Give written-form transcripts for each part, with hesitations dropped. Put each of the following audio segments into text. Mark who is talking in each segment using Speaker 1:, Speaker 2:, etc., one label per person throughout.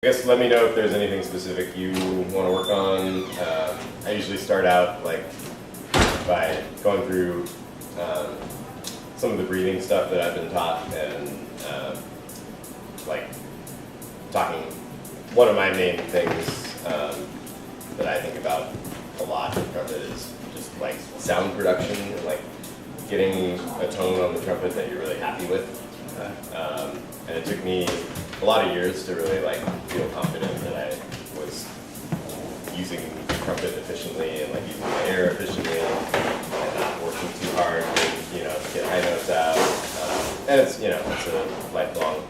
Speaker 1: guess let me know if there's anything specific you want to work on. I usually start out like by going through some of the breathing stuff that I've been taught and like talking. One of my main things that I think about a lot in trumpet is just like sound production and like getting a tone on the trumpet that you're really happy with. And it took me a lot of years to really like feel confident that I was using the trumpet efficiently and like using my air efficiently and not working too hard to, get high notes out. And it's, it's a lifelong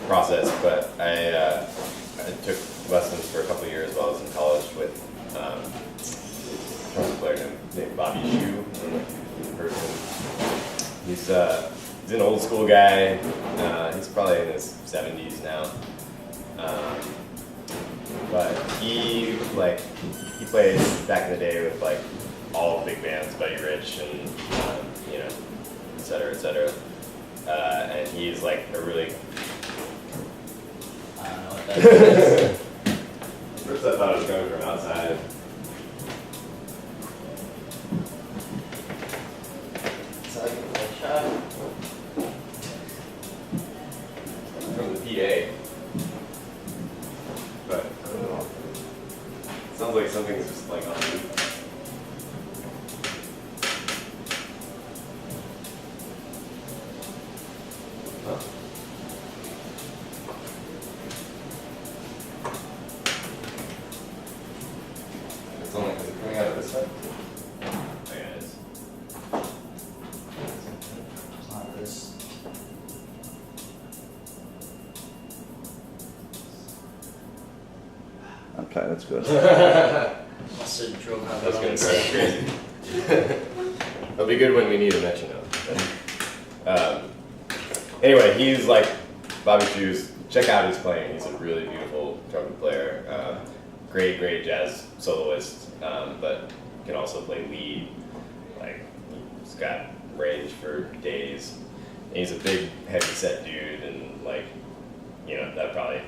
Speaker 1: process, but I took lessons for a couple of years while I was in college with a trumpet player named Bobby Shu. I don't know if you've heard of him. He's an old school guy. He's probably in his 70s now. But he played back in the day with like all big bands, Buddy Rich and et cetera, et cetera. And he's like a really
Speaker 2: I don't know what that is.
Speaker 1: First I thought it was coming from outside.
Speaker 2: So I can play a shot.
Speaker 1: From the PA. But I don't know. Sounds like something's just like on loop. Huh? It's only because it's coming out of this side? Oh yeah, it is.
Speaker 2: It's not this.
Speaker 3: Okay, that's good.
Speaker 2: Must have drove out
Speaker 1: That's
Speaker 2: the
Speaker 1: gonna
Speaker 2: wrong
Speaker 1: drive
Speaker 2: side.
Speaker 1: you crazy. It'll be good when we need a metronome. Anyway, he's like Bobby Shu's. Check out his playing. He's a really beautiful trumpet player. Great jazz soloist, but can also play lead. Like he's got range for days. And he's a big, heavy set dude, and like that probably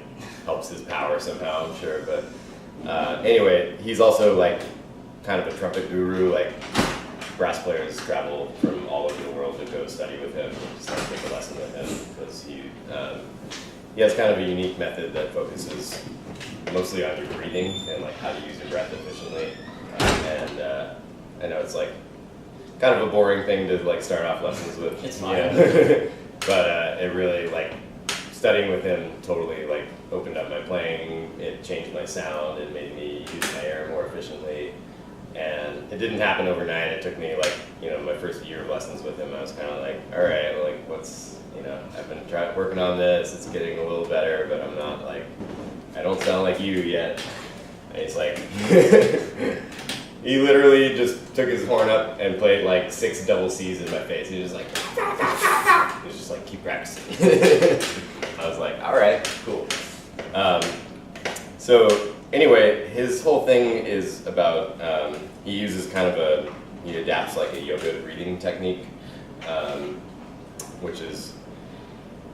Speaker 1: helps his power somehow, I'm sure. But anyway, he's also like kind of a trumpet guru. Like brass players travel from all over the world to go study with him, just like take a lesson with him, because he has kind of a unique method that focuses mostly on your breathing and like how to use your breath efficiently. And I know it's like kind of a boring thing to like start off lessons with.
Speaker 2: It's fine.
Speaker 1: But it really like studying with him totally like opened up my playing. It changed my sound. It made me use my air more efficiently. And it didn't happen overnight. It took me like, my first year of lessons with him, I was kind of like, all right, like what's, I've been working on this. It's getting a little better, but I'm not like, I don't sound like you yet. And he's like, he literally just took his horn up and played like 6 double C's in my face. He was just like, he was just like, keep practicing. I was like, all right, cool. So anyway, his whole thing is about, he uses kind of he adapts like a yoga breathing technique, which is,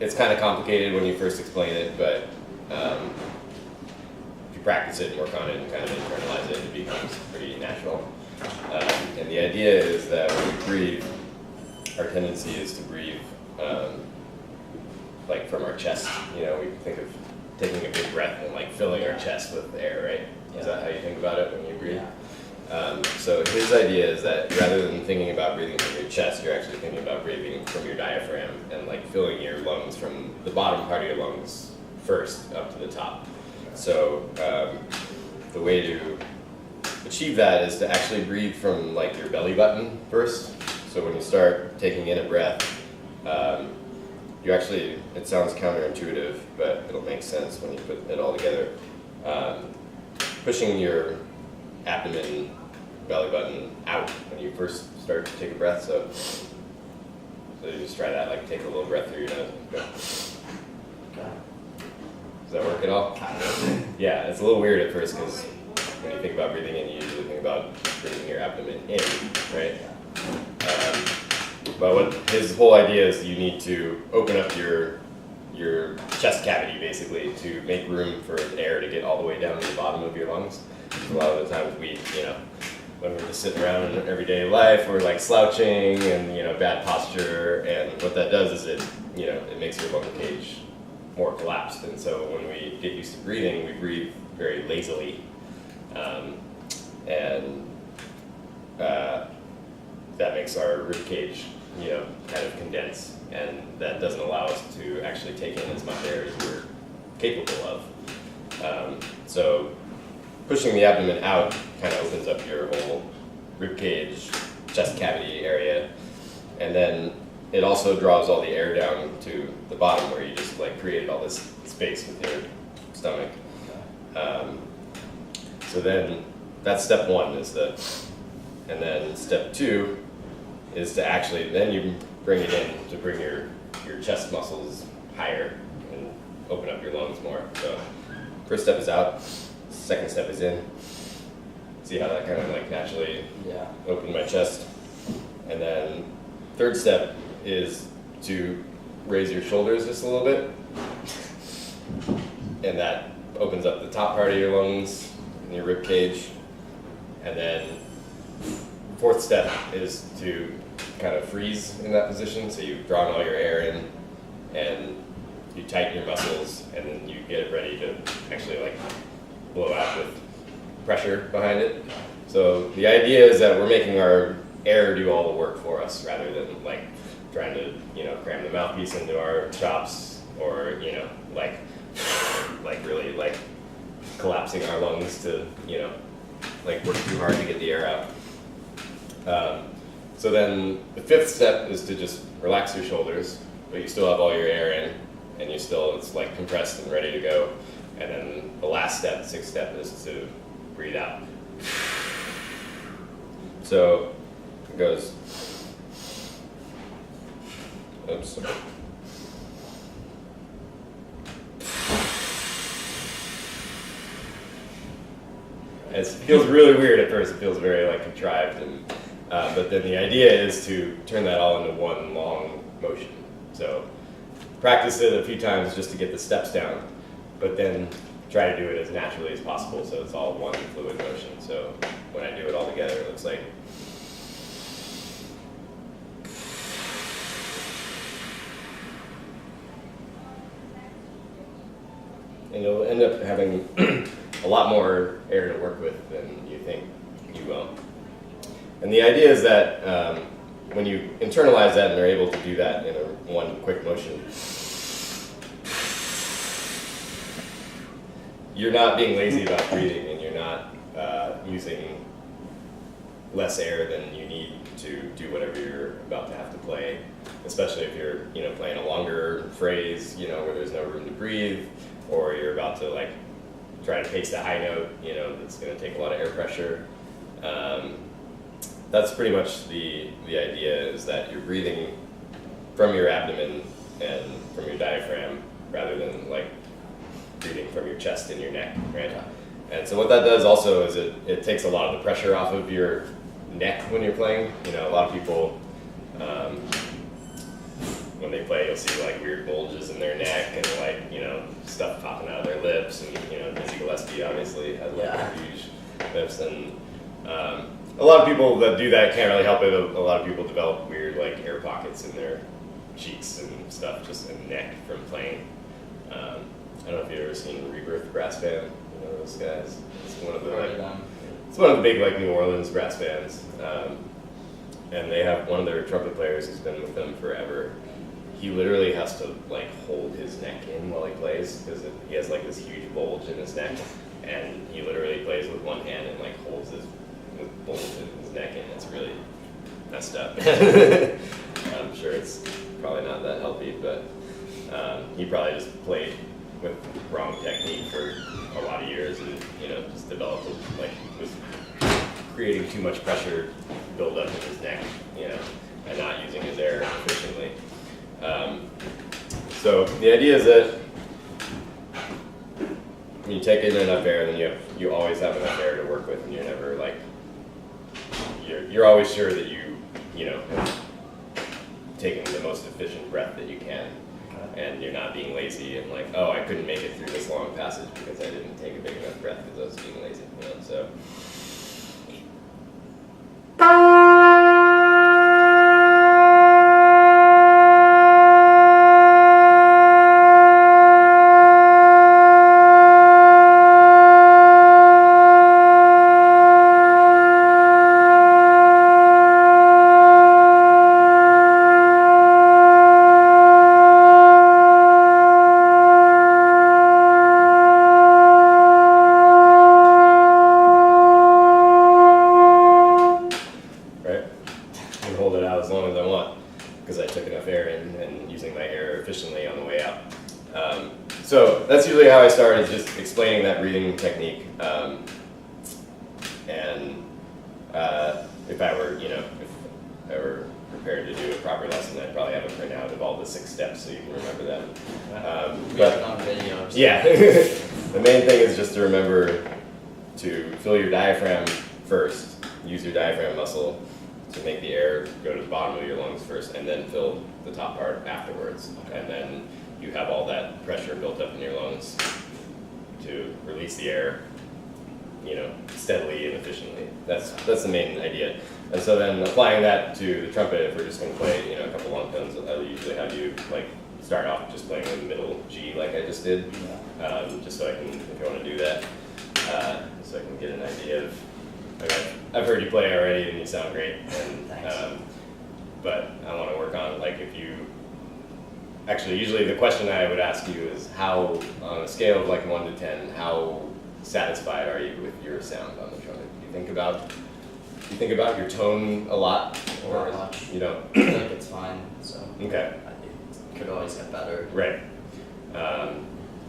Speaker 1: it's kind of complicated when you first explain it, but if you practice it and work on it and kind of internalize it, it becomes pretty natural. And the idea is that when we breathe, our tendency is to breathe like from our chest. We think of taking a big breath and like filling our chest with air, right? Is that how you think about it when you breathe? So his idea is that rather than thinking about breathing from your chest, you're actually thinking about breathing from your diaphragm and like filling your lungs from the bottom part of your lungs first up to the top. So the way to achieve that is to actually breathe from like your belly button first. So when you start taking in a breath, you actually, it sounds counterintuitive, but it'll make sense when you put it all together. Pushing your abdomen, belly button out when you first start to take a breath. So you just try that, like take a little breath through your nose. Go. Does that work at all? Yeah, it's a little weird at first because when you think about breathing in, you usually think about bringing your abdomen in, right? But what his whole idea is, you need to open up your your chest cavity basically to make room for air to get all the way down to the bottom of your lungs. A lot of the times we, when we're just sitting around in everyday life, we're like slouching and, bad posture, and what that does is it makes your lung cage more collapsed. And so when we get used to breathing, we breathe very lazily. That makes our rib cage, kind of condense, and that doesn't allow us to actually take in as much air as we're capable of. So pushing the abdomen out kind of opens up your whole rib cage, chest cavity area, and then it also draws all the air down to the bottom where you just like created all this space with your stomach. So then that's step one and then step two is to actually, then you bring it in to bring your chest muscles higher and open up your lungs more. So first step is out, second step is in. See how that kind of like naturally opened my chest. And then third step is to raise your shoulders just a little bit. And that opens up the top part of your lungs and your rib cage. And then fourth step is to kind of freeze in that position. So you've drawn all your air in and you tighten your muscles, and then you get it ready to actually like blow out with pressure behind it. So the idea is that we're making our air do all the work for us rather than like trying to, cram the mouthpiece into our chops or, like really like collapsing our lungs to, like work too hard to get the air out. So then the fifth step is to just relax your shoulders, but you still have all your air in, and it's like compressed and ready to go. And then the last step, sixth step, is to breathe out. So it goes, oops, sorry. It feels really weird at first. It feels very like contrived, but then the idea is to turn that all into one long motion. So practice it a few times just to get the steps down, but then try to do it as naturally as possible so it's all one fluid motion. So when I do it all together, it looks like. And you'll end up having a lot more air to work with than you think you will. And the idea is that when you internalize that and are able to do that in one quick motion, you're not being lazy about breathing, and you're not using less air than you need to do whatever you're about to have to play, especially if you're playing a longer phrase where there's no room to breathe, or you're about to like try to paste a high note that's going to take a lot of air pressure. That's pretty much the idea, is that you're breathing from your abdomen and from your diaphragm rather than like breathing from your chest and your neck, right? And so what that does also is it takes a lot of the pressure off of your neck when you're playing. A lot of people, when they play, you'll see like weird bulges in their neck and like, stuff popping out of their lips, and Dizzy Gillespie obviously has like huge lips, and a lot of people that do that can't really help it. A lot of people develop weird like air pockets in their cheeks and stuff just in the neck from playing. I don't know if you've ever seen Rebirth Brass Band, those guys. It's one of the big like New Orleans brass bands, and they have one of their trumpet players who's been with them forever. He literally has to like hold his neck in while he plays because he has like this huge bulge in his neck, and he literally plays with one hand and like holds his bulge in his neck in. It's really messed up. I'm sure it's probably not that healthy, but he probably just played with wrong technique for a lot of years, and just developed was creating too much pressure build up in his neck, and not using his air efficiently. So the idea is that when you take in enough air, then you always have enough air to work with, and you're never like you're always sure that you have taken the most efficient breath that you can. and you're not being lazy and like, oh, I couldn't make it through this long passage because I didn't take a big enough breath because I was being lazy, you know, so. So that's usually how I start, is just explaining that breathing technique. If I were, if I were prepared to do a proper lesson, I'd probably have a printout of all the 6 steps so you can remember them.
Speaker 2: We have it on video.
Speaker 1: Yeah, the main thing is just to remember to fill your diaphragm first. Use your diaphragm muscle to make the air go to the bottom of your lungs first, and then fill the top part afterwards. Okay. And then you have all that pressure built up in your lungs to release the air, steadily and efficiently. That's the main idea. And so then applying that to the trumpet, if we're just going to play, a couple long tones, I'll usually have you start off just playing in the middle G like I just did, just so I can, if you want to do that, so I can get an idea of. I've heard you play already and you sound great, and but I want to work on if you. Actually, usually the question I would ask you is how, on a scale of 1 to 10, how satisfied are you with your sound on the trumpet? Do you think about your tone a lot, or
Speaker 2: not much?
Speaker 1: You don't?
Speaker 2: I feel like it's fine. So
Speaker 1: Okay.
Speaker 2: It could always get better.
Speaker 1: Right.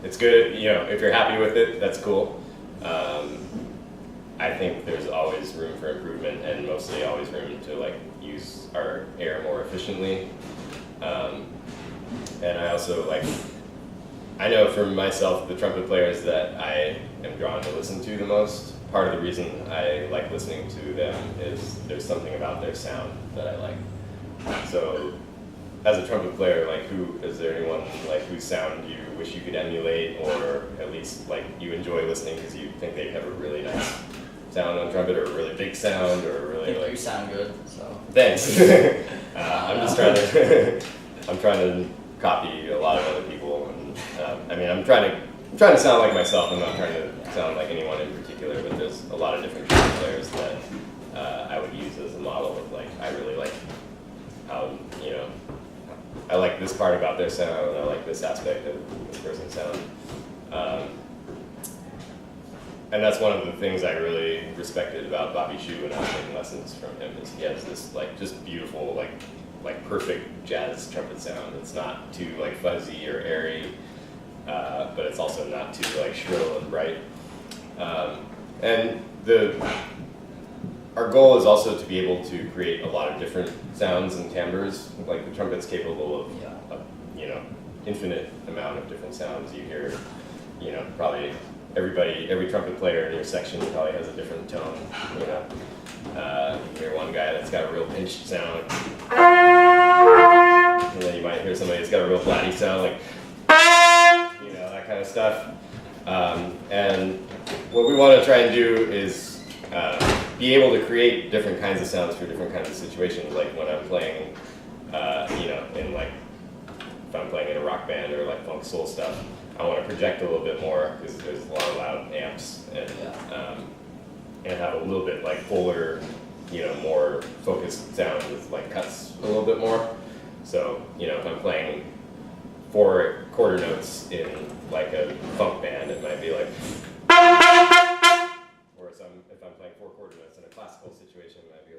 Speaker 1: It's good. If you're happy with it, that's cool. I think there's always room for improvement, and mostly always room to use our air more efficiently. And I also I know for myself, the trumpet players that I am drawn to listen to the most, part of the reason I like listening to them is there's something about their sound that I like. So as a trumpet player, is there anyone whose sound you wish you could emulate, or at least you enjoy listening because you think they have a really nice sound on trumpet, or a really big sound, or a really
Speaker 2: I think you sound good, so.
Speaker 1: Thanks. I'm just trying to I'm trying to copy a lot of other people, and I'm trying to sound like myself. I'm not trying to sound like anyone in particular, but there's a lot of different trumpet players that I would use as a model of I really like how I like this part about their sound, and I like this aspect of this person's sound. And that's one of the things I really respected about Bobby Shu when I was taking lessons from him, is he has this just beautiful, perfect jazz trumpet sound. It's not too fuzzy or airy, but it's also not too shrill and bright. And our goal is also to be able to create a lot of different sounds and timbres. The trumpet's capable of infinite amount of different sounds. You hear, probably every trumpet player in your section probably has a different tone. You hear one guy that's got a real pinched sound, and then you might hear somebody that's got a real flatty sound, that kind of stuff. And what we want to try and do is be able to create different kinds of sounds for different kinds of situations. When I'm playing, if I'm playing in a rock band or funk soul stuff, I want to project a little bit more because there's a lot of loud amps, and have a little bit fuller, more focused sound with cuts a little bit more. So if I'm playing 4 quarter notes in a funk band, it might be or if I'm playing 4 quarter notes in a classical situation, it might be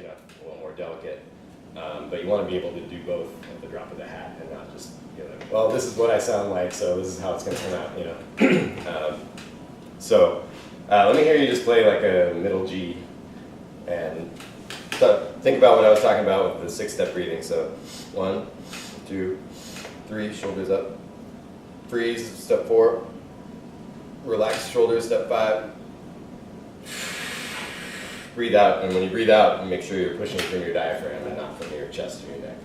Speaker 1: a little more delicate. But you want to be able to do both at the drop of the hat, and not just well, this is what I sound like, so this is how it's going to turn out. So let me hear you just play a middle G, and think about what I was talking about with the 6-step breathing. So 1, 2, 3, shoulders up, freeze, step 4, relax shoulders, step 5, breathe out, and when you breathe out, make sure you're pushing from your diaphragm and not from your chest or your neck.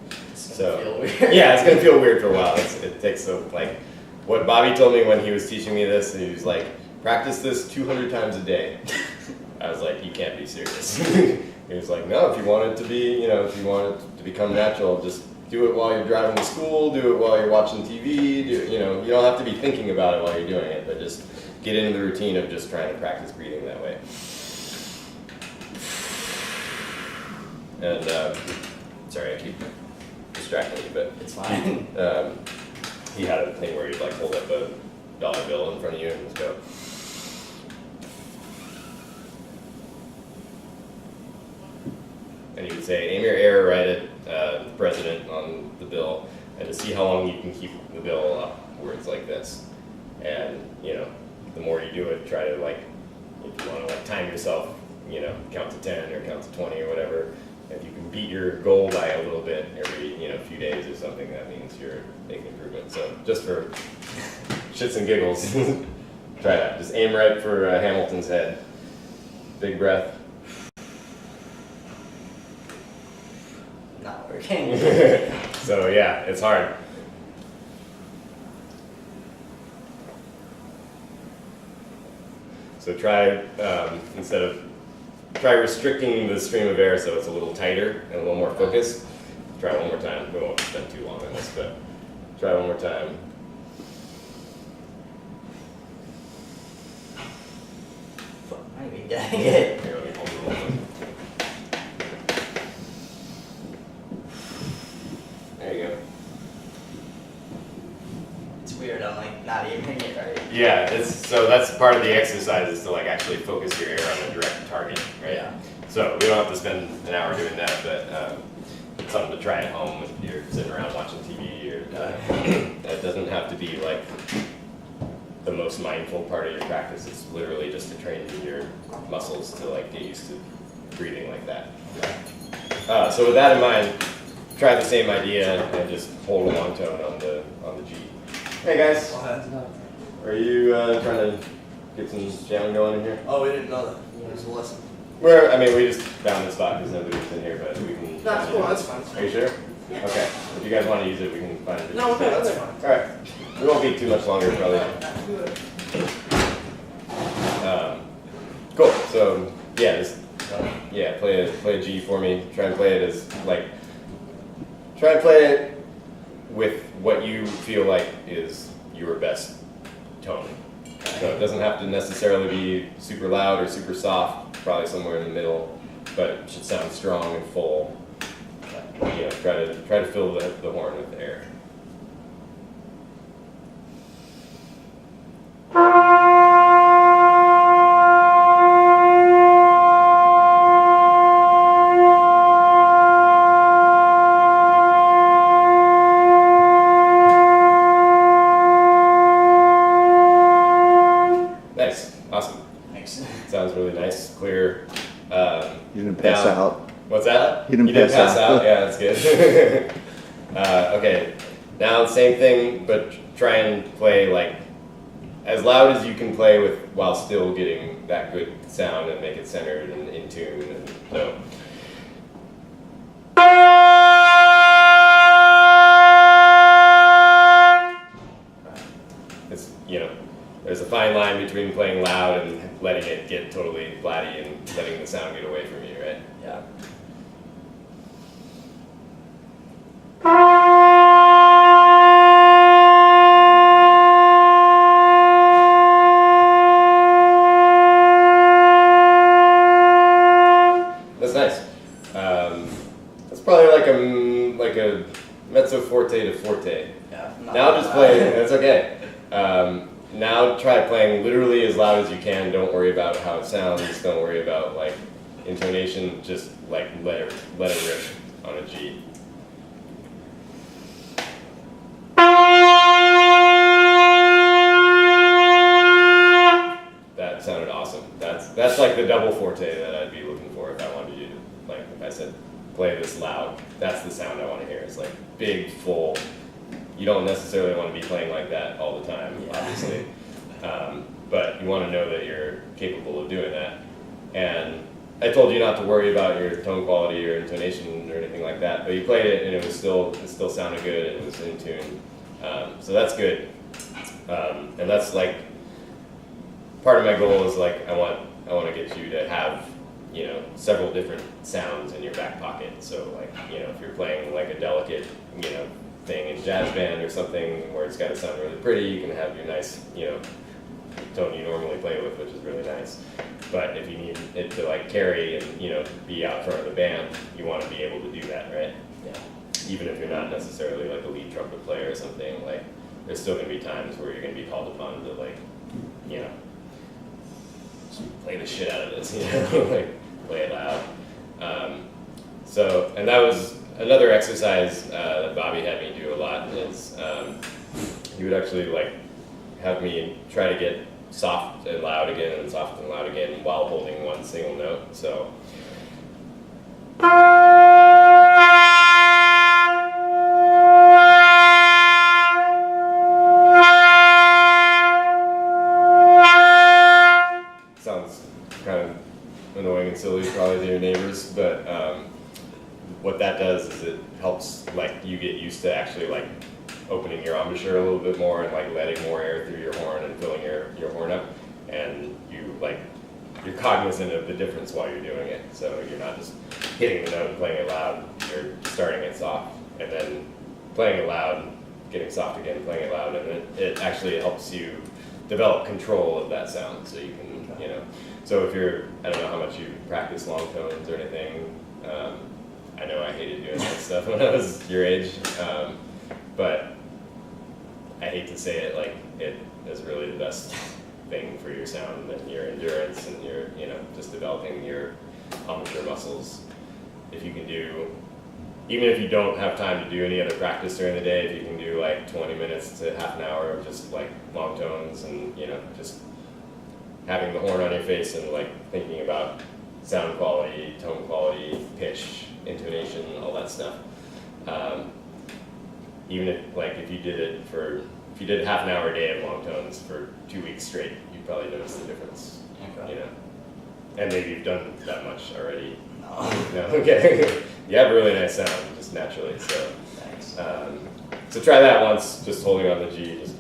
Speaker 2: It's gonna feel weird.
Speaker 1: Yeah, it's gonna feel weird for a while. It takes like what Bobby told me when he was teaching me this. He was like, practice this 200 times a day. I was like, you can't be serious. He was like, no, if you want it to be, if you want it to become natural, just do it while you're driving to school, do it while you're watching TV, you don't have to be thinking about it while you're doing it, but just get into the routine of just trying to practice breathing that way. And, sorry, I keep distracting you, but
Speaker 2: It's fine.
Speaker 1: he had a thing where he'd like hold up a dollar bill in front of you and just go. And he would say, aim your air right at the president on the bill, and to see how long you can keep the bill upwards like this. And, the more you do it, try to if you want to time yourself, count to 10 or count to 20 or whatever. If you can beat your goal by a little bit every, few days or something, that means you're making improvement. So just for shits and giggles, try that. Just aim right for Hamilton's head. Big breath.
Speaker 2: Not working.
Speaker 1: So yeah, it's hard. So try, try restricting the stream of air so it's a little tighter and a little more focused. Try one more time. We won't spend too long on this, but try one more time.
Speaker 2: Might be getting it.
Speaker 1: Here, let me hold it a little bit. There you go.
Speaker 2: It's weird, I'm not aiming it right.
Speaker 1: Yeah, so that's part of the exercise is to actually focus your air on a direct target, right?
Speaker 2: Yeah.
Speaker 1: So we don't have to spend an hour doing that, but it's something to try at home if you're sitting around watching TV. Or that doesn't have to be the most mindful part of your practice. It's literally just to train your muscles to get used to breathing like that. So with that in mind, try the same idea and just hold a long tone on the G. Hey guys, are you trying to get some jamming going in here?
Speaker 3: Oh, we didn't know that. There's a lesson.
Speaker 1: We just found this spot because nobody's in here, but we can.
Speaker 3: That's cool, that's fine.
Speaker 1: Are you sure? Okay. If you guys want to use it, we can find it.
Speaker 3: No, okay, that's fine.
Speaker 1: All right. We won't be too much longer, probably. Cool. So yeah, just play a G for me. Try and play it as try and play it with what you feel like is your best tone. So it doesn't have to necessarily be super loud or super soft, probably somewhere in the middle, but it should sound strong and full. Try to fill the horn with air.
Speaker 4: You didn't pass out.
Speaker 1: What's that?
Speaker 4: You didn't pass out.
Speaker 1: Yeah, that's good. Okay, now same thing, but try and play as loud as you can play with while still getting that good sound and make it centered and in tune. And so. It's, there's a fine line between playing loud and letting it get totally flatty and letting the sound get away from you, right?
Speaker 2: Yeah.
Speaker 1: That's nice. That's probably like a mezzo forte to forte.
Speaker 2: Yeah.
Speaker 1: Now just play, that's okay. Now try playing literally as loud as you can. Don't worry about how it sounds. Don't worry about intonation. Just let it rip on a G. That sounded awesome. That's like the double forte that I'd be looking for if I wanted you to, if I said play this loud. That's the sound I want to hear. It's big, full. You don't necessarily want to be playing like that all the time, obviously. But you want to know that you're capable of doing that. And I told you not to worry about your tone quality or intonation or anything like that, but you played it and it still sounded good and it was in tune. So that's good. And that's like part of my goal is like I want to get you to have, you know, several different sounds in your back pocket. So like, you know, if you're playing like a delicate, you know, thing in jazz band or something where it's got to sound really pretty, you can have your nice, you know, tone you normally play with, which is really nice. But if you need it to like carry and, you know, be out front of the band, you want to be able to do that, right?
Speaker 2: Yeah.
Speaker 1: Even if you're not necessarily like a lead trumpet player or something, like there's still going to be times where you're going to be called upon to like, you know, just play the shit out of this, you know, like play it loud. So, and that was another exercise that Bobby had me do a lot is he would actually like have me try to get soft and loud again and soft and loud again while holding one single note. So. Sounds kind of annoying and silly probably to your neighbors, but what that does is it helps like you get used to actually like opening your embouchure a little bit more and like letting more air through your horn and filling your horn up, and you're cognizant of the difference while you're doing it. So you're not just hitting the note and playing it loud, you're starting it soft and then playing it loud, getting soft again, playing it loud, and it actually helps you develop control of that sound so you can, you know. So if you're, I don't know how much you practice long tones or anything, I know I hated doing that stuff when I was your age, but I hate to say it, like it is really the best thing for your sound and your endurance and your, you know, just developing your embouchure muscles. If you can do, even if you don't have time to do any other practice during the day, if you can do like 20 minutes to half an hour of just like long tones and, you know, just having the horn on your face and like thinking about sound quality, tone quality, pitch, intonation, all that stuff. Even if you did half an hour a day of long tones for 2 weeks straight, you'd probably notice the difference.
Speaker 2: Okay.
Speaker 1: You know, and maybe you've done that much already.
Speaker 2: No.
Speaker 1: No, okay. You have a really nice sound just naturally. So,
Speaker 2: Thanks.
Speaker 1: so try that once, just holding on the G. Just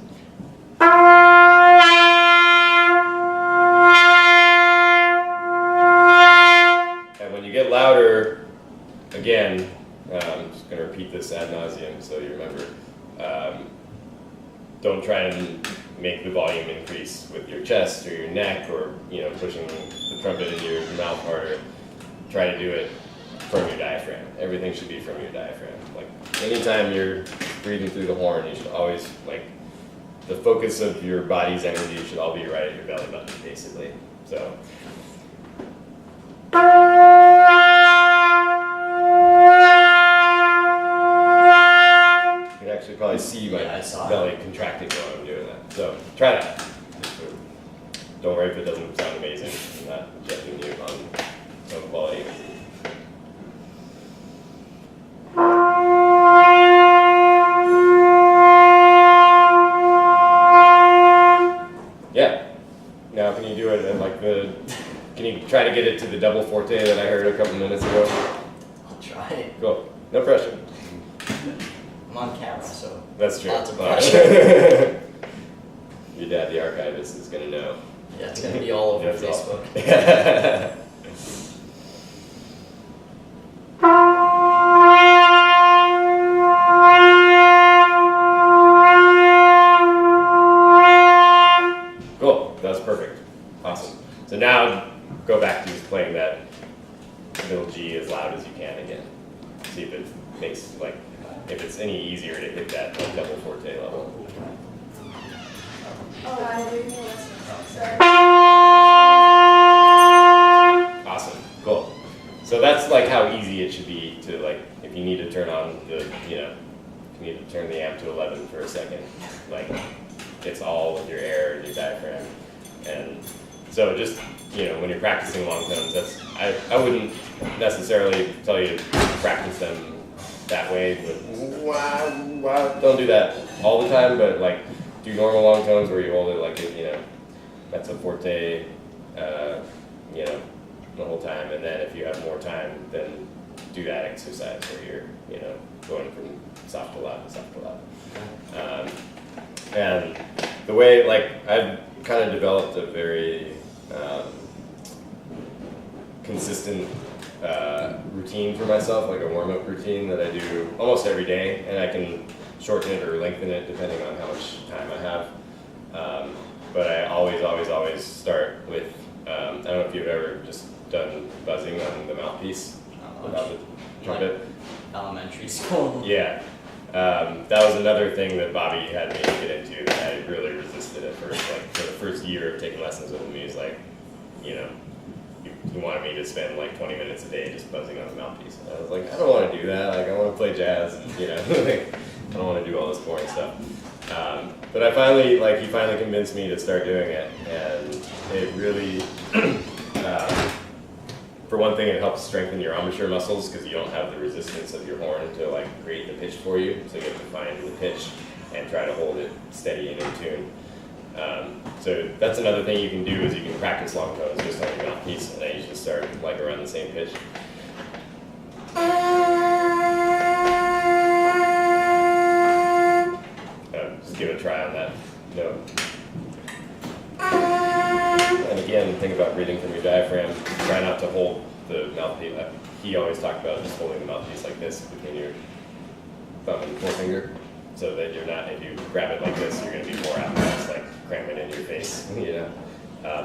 Speaker 1: and when you get louder, again, I'm just going to repeat this ad nauseum so you remember. Don't try and make the volume increase with your chest or your neck or, you know, pushing the trumpet into your mouth harder. Try to do it from your diaphragm. Everything should be from your diaphragm. Like anytime you're breathing through the horn, you should always, like, the focus of your body's energy should all be right at your belly button, basically. So. You can actually probably see my belly contracting while I'm doing that. So try that. Don't worry if it doesn't sound amazing. I'm not judging you on tone quality. Yeah. Now can you do it at like can you try to get it to the double forte that I heard a couple minutes ago?
Speaker 2: I'll try it.
Speaker 1: Cool. No pressure.
Speaker 2: I'm on camera, so
Speaker 1: That's true.
Speaker 2: lots of pressure.
Speaker 1: Your dad, the archivist, is gonna know.
Speaker 2: Yeah, it's gonna be all over
Speaker 1: That's all.
Speaker 2: Facebook.
Speaker 1: Cool. That's perfect. Awesome. So now go back to just playing that middle G as loud as you can again. See if it makes if it's any easier to hit that like double forte level. Awesome. Cool. So that's like how easy it should be to like if you need to turn on the if you need to turn the amp to 11 for a second, like it's all with your air and your diaphragm. And so just when you're practicing long tones, I wouldn't necessarily tell you to practice them that way, but wow, don't do that all the time, but like do normal long tones where you hold it like that's a forte, the whole time, and then if you have more time, then do that exercise where you're, you know, going from soft to loud to soft to loud. And the way, like, I've kind of developed a very consistent routine for myself, like a warm-up routine that I do almost every day, and I can shorten it or lengthen it depending on how much time I have. But I always start with, I don't know if you've ever just done buzzing on the mouthpiece without the trumpet.
Speaker 2: Elementary school.
Speaker 1: Yeah. That was another thing that Bobby had me get into that I really resisted at first. Like, for the first year of taking lessons with him, he was like, you know, he wanted me to spend like 20 minutes a day just buzzing on the mouthpiece. And I was like, I don't want to do that. Like, I want to play jazz, and, you know, like, I don't want to do all this boring stuff. But I finally, like, he finally convinced me to start doing it, and it really, for one thing, it helps strengthen your embouchure muscles because you don't have the resistance of your horn to like create the pitch for you. So you have to find the pitch and try to hold it steady and in tune. So that's another thing you can do is you can practice long tones just on your mouthpiece, and I usually start like around the same pitch. Just give it a try on that note. And again, think about breathing from your diaphragm. Try not to hold the mouthpiece. He always talked about just holding the mouthpiece like this between your thumb and forefinger, so that you're not, if you grab it like this, you're going to be more apt to just like cram it in your face, you know.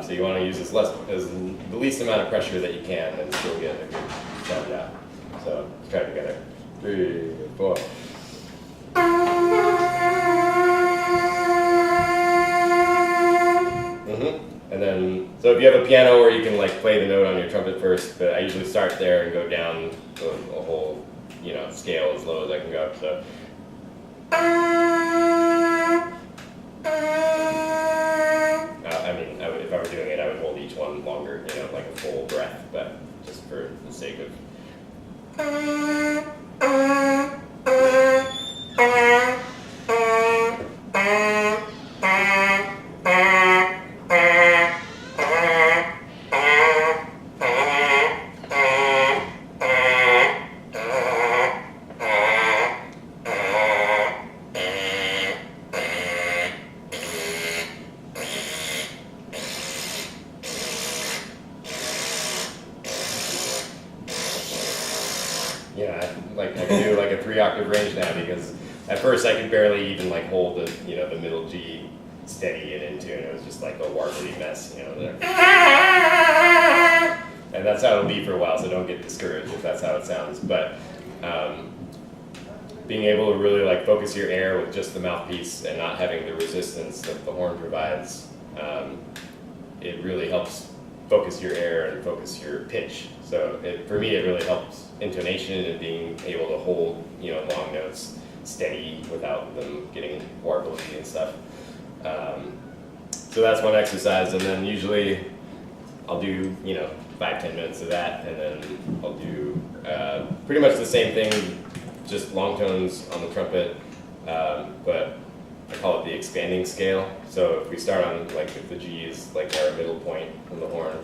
Speaker 1: So you want to use the least amount of pressure that you can and still get a good sound out. So let's try it together. 3, 4. And then, so if you have a piano where you can like play the note on your trumpet first, but I usually start there and go down the whole, you know, scale as low as I can go. So. I mean, if I were doing it, I would hold each one longer, you know, like a full breath, but just for the sake of. Yeah, like I can do like a 3-octave range now because at first I could barely even like hold the, you know, the middle G steady and in tune. It was just like a warbly mess, you know. There. And that's how it'll be for a while, so don't get discouraged if that's how it sounds. But being able to really like focus your air with just the mouthpiece and not having the resistance that the horn provides, it really helps focus your air and focus your pitch. So for me, it really helps intonation and being able to hold, you know, long notes steady without them getting warbly and stuff. So that's one exercise, and then usually I'll do, you know, 5-10 minutes of that, and then I'll do pretty much the same thing, just long tones on the trumpet, but I call it the expanding scale. So if we start on, like, if the G is like our middle point from the horn,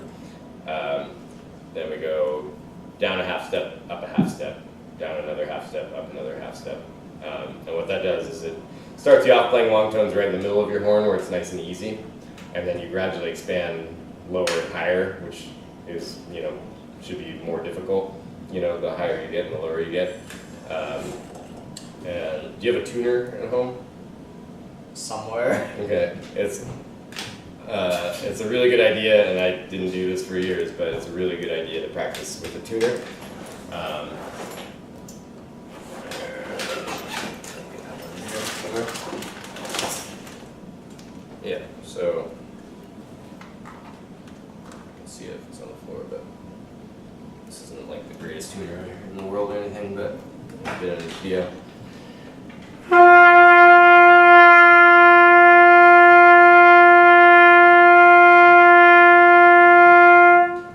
Speaker 1: then we go down a half step, up a half step, down another half step, up another half step. And what that does is it starts you off playing long tones right in the middle of your horn where it's nice and easy, and then you gradually expand lower and higher, which is, you know, should be more difficult, you know, the higher you get and the lower you get. And do you have a tuner at home?
Speaker 2: Somewhere.
Speaker 1: Okay, it's a really good idea, and I didn't do this for years, but it's a really good idea to practice with a tuner. Yeah, so let's see if it's on the floor, but this isn't like the greatest tuner in the world or anything, but I've been in the video.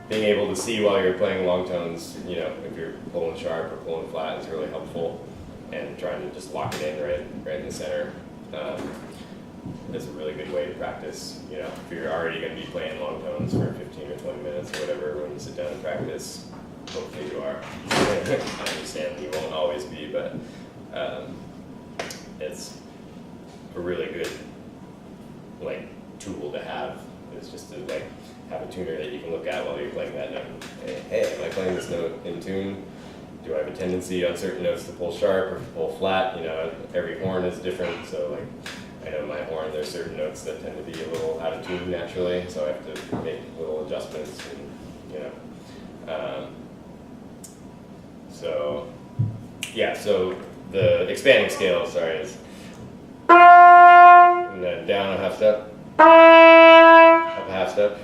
Speaker 1: Being able to see while you're playing long tones, you know, if you're pulling sharp or pulling flat is really helpful, and trying to just lock it in right in the center. is a really good way to practice. You know, if you're already going to be playing long tones for 15 or 20 minutes or whatever when you sit down and practice, hopefully you are. I understand you won't always be, but it's a really good like tool to have. It's just to like have a tuner that you can look at while you're playing that note. Hey, am I playing this note in tune? Do I have a tendency on certain notes to pull sharp or to pull flat? You know, every horn is different, so like I know my horn, there's certain notes that tend to be a little out of tune naturally, so I have to make little adjustments and, you know. So, yeah, so the expanding scale, sorry, is and then down a half step, up a half step.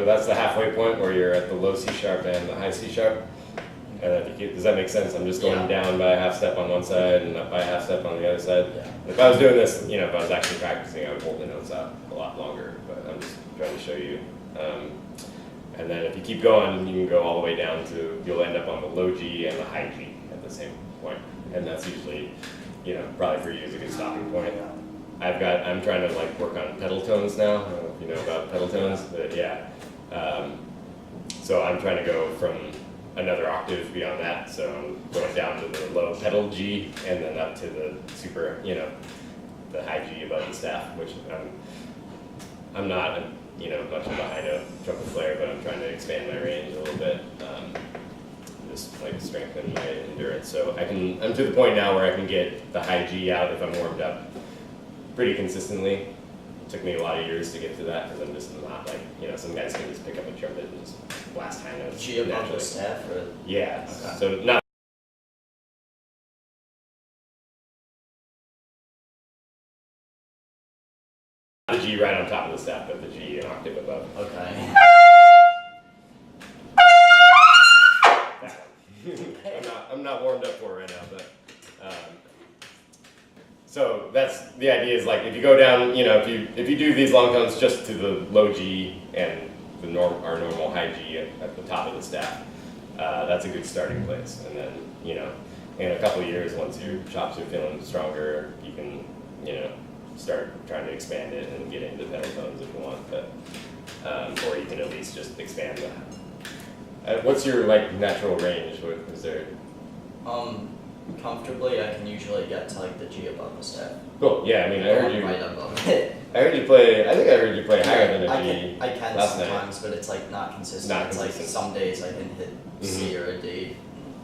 Speaker 1: That's the halfway point where you're at the low C sharp and the high C sharp. And if you keep, does that make sense? I'm just going down by a half step on one side and up by a half step on the other side.
Speaker 2: Yeah.
Speaker 1: If I was doing this, you know, if I was actually practicing, I would hold the notes out a lot longer. But I'm just trying to show you. And then if you keep going, you can go all the way down to, you'll end up on the low G and the high G at the same point. And that's usually, you know, probably for you is a good stopping point. I'm trying to like work on pedal tones now. I don't know if you know about pedal tones, but yeah. So I'm trying to go from another octave beyond that. So I'm going down to the low pedal G and then up to the super, you know, the high G above the staff, which I'm not, you know, much of a high note trumpet player, but I'm trying to expand my range a little bit. Just like strengthen my endurance. So I'm to the point now where I can get the high G out if I'm warmed up pretty consistently. It took me a lot of years to get to that because I'm just not like, you know, some guys can just pick up a trumpet and just blast high notes.
Speaker 2: G above
Speaker 1: naturally.
Speaker 2: the staff, or
Speaker 1: Yeah,
Speaker 2: Okay.
Speaker 1: so not the G right on top of the staff, but the G an octave above.
Speaker 2: okay.
Speaker 1: I'm not warmed up for it right now, but so that's the idea is like if you go down, you know, if you do these long tones just to the low G and our normal high G at the top of the staff, that's a good starting place. And then, you know, in a couple of years, once your chops are feeling stronger, you can, you know, start trying to expand it and get into pedal tones if you want, but or you can at least just expand that. What's your like natural range? What is there?
Speaker 2: Comfortably, I can usually get to like the G above the staff.
Speaker 1: Cool. Yeah, I mean, I heard you.
Speaker 2: Right above it.
Speaker 1: I heard you play. I think I heard you play higher than a
Speaker 2: I
Speaker 1: G.
Speaker 2: I can
Speaker 1: last night.
Speaker 2: sometimes, but it's like not consistent.
Speaker 1: Not
Speaker 2: it's
Speaker 1: consistent.
Speaker 2: like some days I can hit C or a D.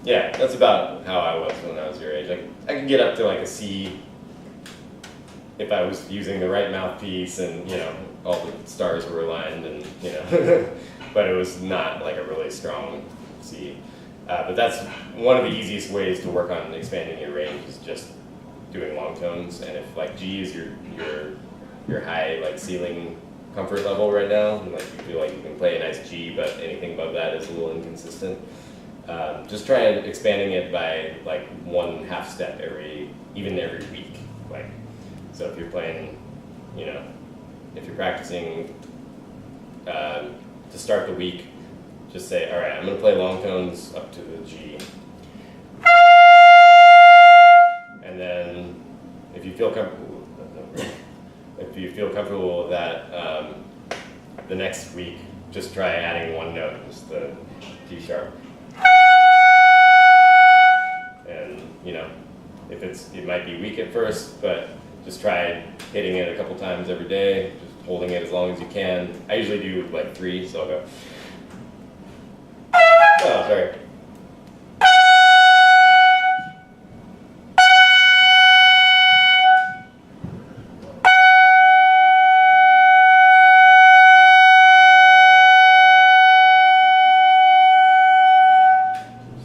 Speaker 1: Yeah, that's about how I was when I was your age. Like I could get up to like a C if I was using the right mouthpiece and, you know, all the stars were aligned and, you know, but it was not like a really strong C. But that's one of the easiest ways to work on expanding your range is just doing long tones. And if like G is your high like ceiling comfort level right now, and like you feel like you can play a nice G, but anything above that is a little inconsistent. Just try expanding it by like 1/2 step every week. Like, so if you're playing, you know, if you're practicing to start the week, just say, all right, I'm going to play long tones up to the G. And then if you feel comfortable, with that, the next week, just try adding one note, just the G sharp. And, you know, it might be weak at first, but just try hitting it a couple times every day, just holding it as long as you can. I usually do like 3, so I'll go. Oh, sorry.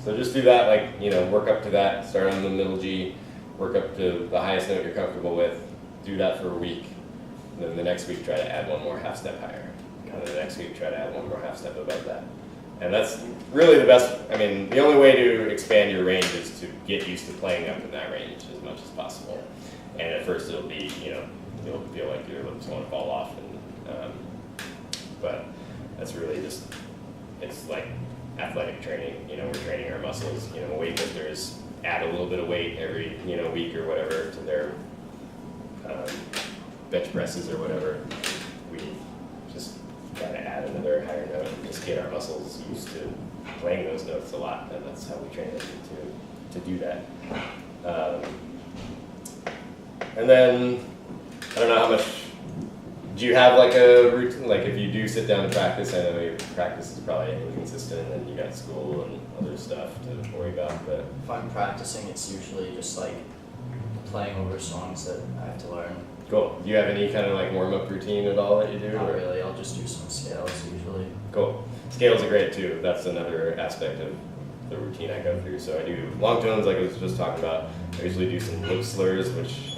Speaker 1: So just do that, like, you know, work up to that, start on the middle G, nice note you're comfortable with, do that for a week. And then the next week, try to add one more half step higher. And then the next week, try to add one more half step above that. And that's really the best. I mean, the only way to expand your range is to get used to playing up in that range as much as possible. And at first, it'll be, you'll feel like your lips want to fall off. But that's really just, it's like athletic training. We're training our muscles. Weightlifters add a little bit of weight every, week or whatever to their bench presses or whatever. We just gotta add another higher note and just get our muscles used to playing those notes a lot, and that's how we train them to do that. And then, I don't know how much, do you have like a routine, like if you do sit down to practice, I know your practice is probably inconsistent and you got school and other stuff to worry about, but.
Speaker 2: If I'm practicing, it's usually just like playing over songs that I have to learn.
Speaker 1: Cool. Do you have any kind of like warm-up routine at all that you do?
Speaker 2: Not
Speaker 1: or?
Speaker 2: really, I'll just do some scales usually.
Speaker 1: Cool. Scales are great too. That's another aspect of the routine I go through. So I do long tones like I was just talking about. I usually do some lip slurs, which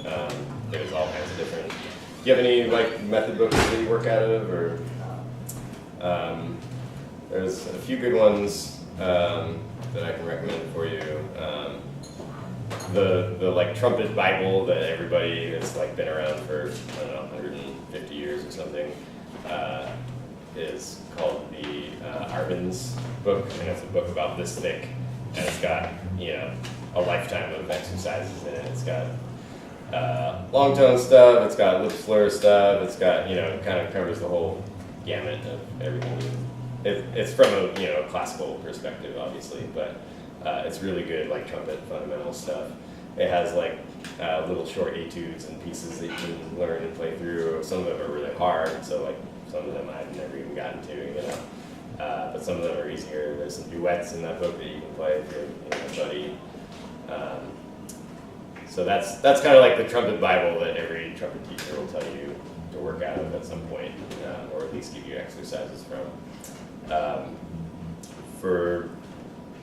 Speaker 1: there's all kinds of different. Do you have any like method books that you work out of, or there's a few good ones that I can recommend for you. The like trumpet Bible that everybody that's like been around for, I don't know, 150 years or something, is called the Arvin's book, and it's a book about this thick, and it's got a lifetime of exercises in it. It's got long tone stuff, it's got lip slur stuff, it's got it kind of covers the whole gamut of everything. It's from a classical perspective, obviously, but it's really good, like trumpet fundamental stuff. It has like little short etudes and pieces that you can learn and play through. Some of them are really hard, so like some of them I've never even gotten to, but some of them are easier. There's some duets in that book that you can play if you're a buddy. So that's kind of like the trumpet Bible that every trumpet teacher will tell you to work out of at some point, or at least give you exercises from. For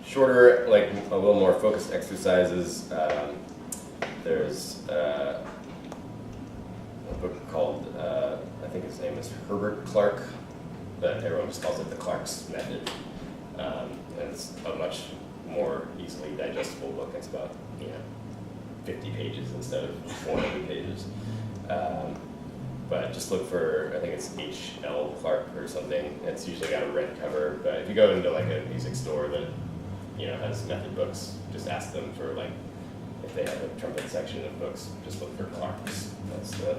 Speaker 1: shorter, like a little more focused exercises, there's a book called, I think his name is Herbert Clark, but everyone just calls it the Clark's Method. And it's a much more easily digestible book. It's about 50 pages instead of 400 pages. But just look for, I think it's H.L. Clark or something. It's usually got a red cover, but if you go into like a music store that has method books, just ask them for like, if they have a trumpet section of books, just look for Clark's. That's the,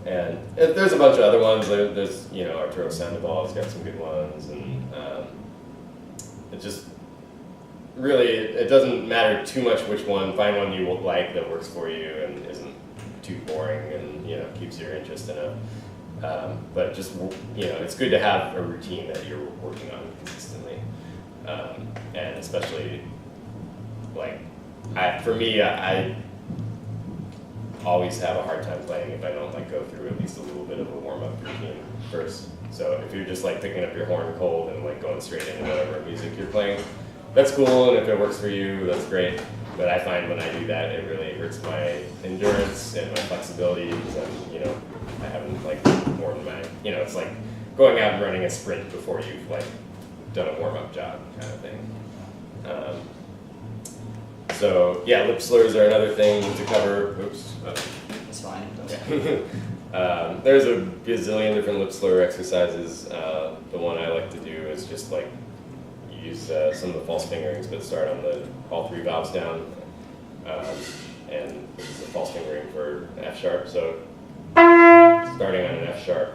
Speaker 1: and there's a bunch of other ones. There's Arturo Sandoval's got some good ones, and it just really, it doesn't matter too much which one. Find one you will like that works for you and isn't too boring and keeps your interest in it. But just it's good to have a routine that you're working on consistently, and especially like for me, I always have a hard time playing if I don't like go through at least a little bit of a warm up routine first. So if you're just like picking up your horn cold and like going straight into whatever music you're playing, that's cool, and if it works for you, that's great. But I find when I do that, it really hurts my endurance and my flexibility because I haven't like worn my, it's like going out and running a sprint before you've like done a warm-up jog kind of thing. So yeah, lip slurs are another thing to cover. Oops.
Speaker 2: It's fine.
Speaker 1: Yeah. There's a gazillion different lip slur exercises. The one I like to do is just like use some of the false fingerings, but start on all three valves down, and this is a false fingering for an F sharp. So starting on an F sharp.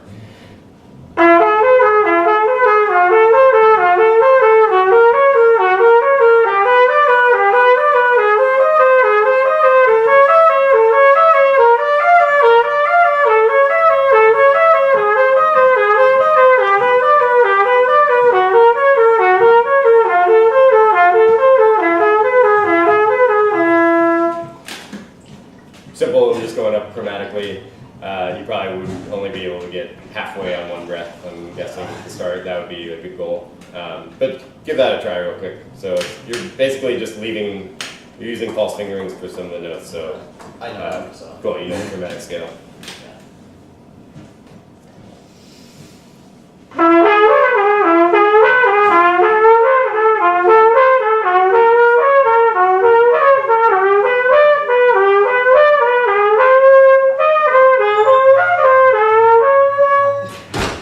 Speaker 1: Simple, just going up chromatically. You probably would only be able to get halfway on one breath, I'm guessing, to start. That would be a good goal. But give that a try real quick. So you're basically just leaving you're using false fingerings for some of the notes, so
Speaker 2: I know, so.
Speaker 1: cool. You know the chromatic scale.
Speaker 2: Yeah.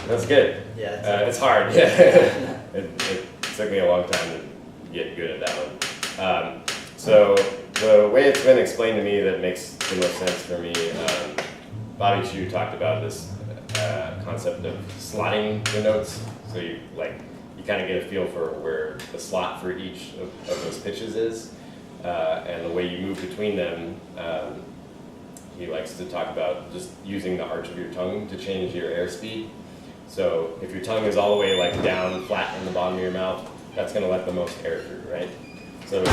Speaker 1: That's good.
Speaker 2: Yeah,
Speaker 1: It's hard. it took me a long time to get good at that one. So the way it's been explained to me that makes the most sense for me, Bobby Chu talked about this concept of slotting the notes. So you kind of get a feel for where the slot for each of those pitches is, and the way you move between them. He likes to talk about just using the arch of your tongue to change your airspeed. So if your tongue is all the way like down flat in the bottom of your mouth, that's going to let the most air through, right? So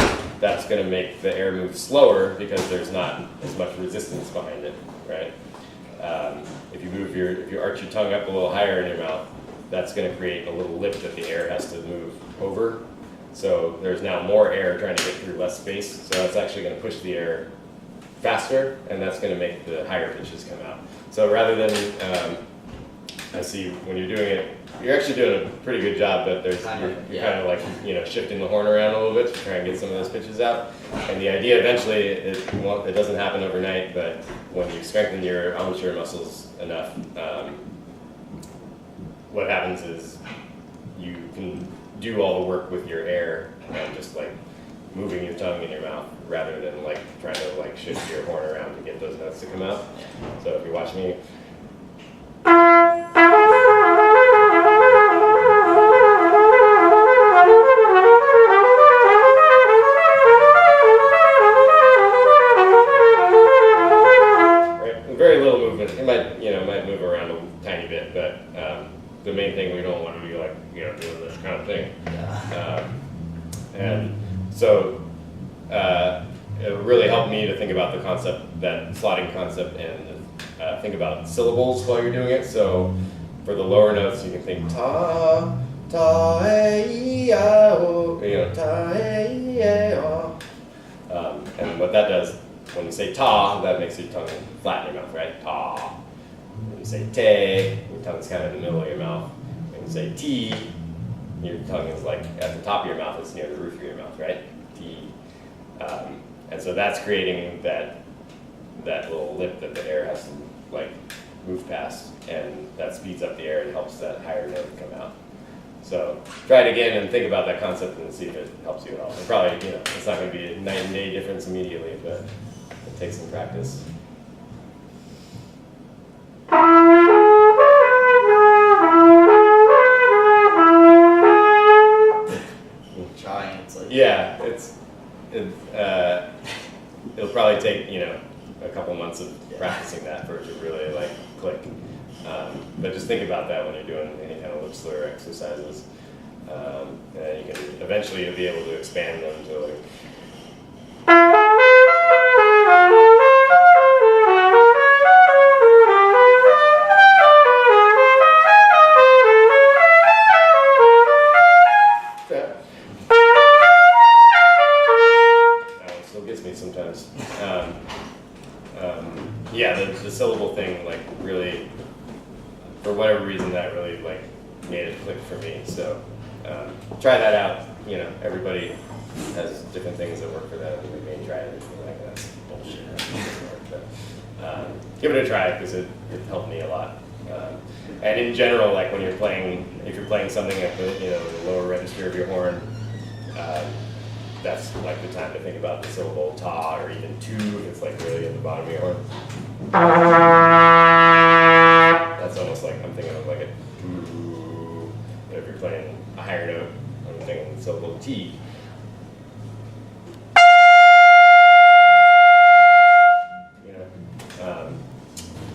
Speaker 1: that's going to make the air move slower because there's not as much resistance behind it, right? If you arch your tongue up a little higher in your mouth, that's going to create a little lip that the air has to move over. So there's now more air trying to get through less space. So that's actually going to push the air faster, and that's going to make the higher pitches come out. So rather than I see when you're doing it, you're actually doing a pretty good job, but you're kind of like, shifting the horn around a little bit to try and get some of those pitches out. And the idea eventually, it doesn't happen overnight, but when you strengthen your embouchure muscles enough, what happens is you can do all the work with your air and just like moving your tongue in your mouth rather than like trying to like shift your horn around to get those notes to come out. So if you watch me, very little movement. It might move around a tiny bit, but the main thing we don't want to be like, doing this kind of thing.
Speaker 2: Yeah.
Speaker 1: And so it really helped me to think about the concept, that slotting concept, and think about syllables while you're doing it. So for the lower notes, you can think ta, ta, e, I, o, ta, e, o. And what that does, when you say ta, that makes your tongue flat in your mouth, right? Ta. When you say te, your tongue's kind of in the middle of your mouth. When you say ti, your tongue is like at the top of your mouth, it's near the roof of your mouth, right? Ti. And so that's creating that little lip that the air has to like move past, and that speeds up the air and helps that higher note come out. So try it again and think about that concept and see if it helps you at all. And probably, it's not going to be a night and day difference immediately, but it takes some practice.
Speaker 2: Trying, it's like.
Speaker 1: Yeah, it'll probably take, a couple months of practicing that for it to really like click. But just think about that when you're doing any kind of lip slur exercises. And you can eventually you'll be able to expand them to like. Still gets me sometimes. The syllable thing, like really, for whatever reason, that really like made it click for me. So try that out. Everybody has different things that work for them. You may try it and be like, that's bullshit. But give it a try because it helped me a lot. And in general, like when you're playing, if you're playing something at the lower register of your horn, that's like the time to think about the syllable ta, or even tu if it's like really at the bottom of your horn. That's almost like I'm thinking of like a tu. But if you're playing a higher note, I'm thinking the syllable ti.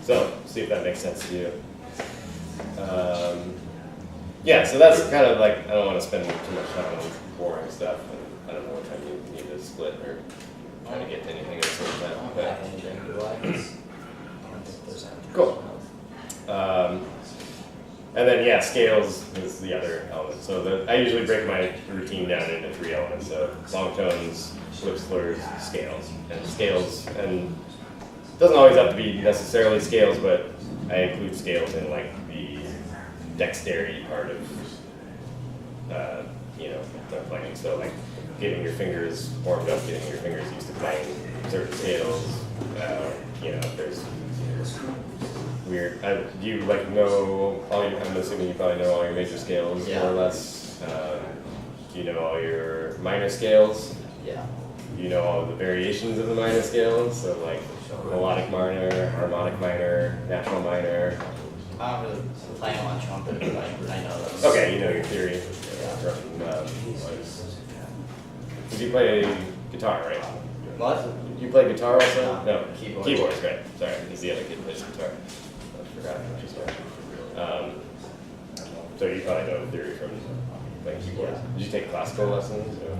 Speaker 1: So see if that makes sense to you. Yeah, so that's kind of like, I don't want to spend too much time on boring stuff, and I don't know what time you need to split or trying to get to anything at the same
Speaker 2: I
Speaker 1: time.
Speaker 2: don't
Speaker 1: But
Speaker 2: have anything, do I? 'Cause I don't think there's anything.
Speaker 1: Cool. And then yeah, scales is the other element. So I usually break my routine down into 3 elements. So long tones, flip slurs, scales, and it doesn't always have to be necessarily scales, but I include scales in like the dexterity part of, the playing. So like getting your fingers warmed up, getting your fingers used to playing certain scales. There's weird. Do you like know all your? I'm assuming you probably know all your major scales more or less. Do you know all your minor scales?
Speaker 2: Yeah.
Speaker 1: You know all the variations of the minor scales, so like melodic minor, harmonic minor, natural minor.
Speaker 2: I don't really play on trumpet, but I know those.
Speaker 1: Okay, you know your theory. Did you play guitar, right?
Speaker 2: What?
Speaker 1: You play guitar also?
Speaker 2: No, keyboard.
Speaker 1: Keyboards, right. Sorry, because the other kid plays guitar. I forgot how she started. So you probably know the theory from playing keyboards.
Speaker 2: Yeah.
Speaker 1: Did you take classical lessons? Or?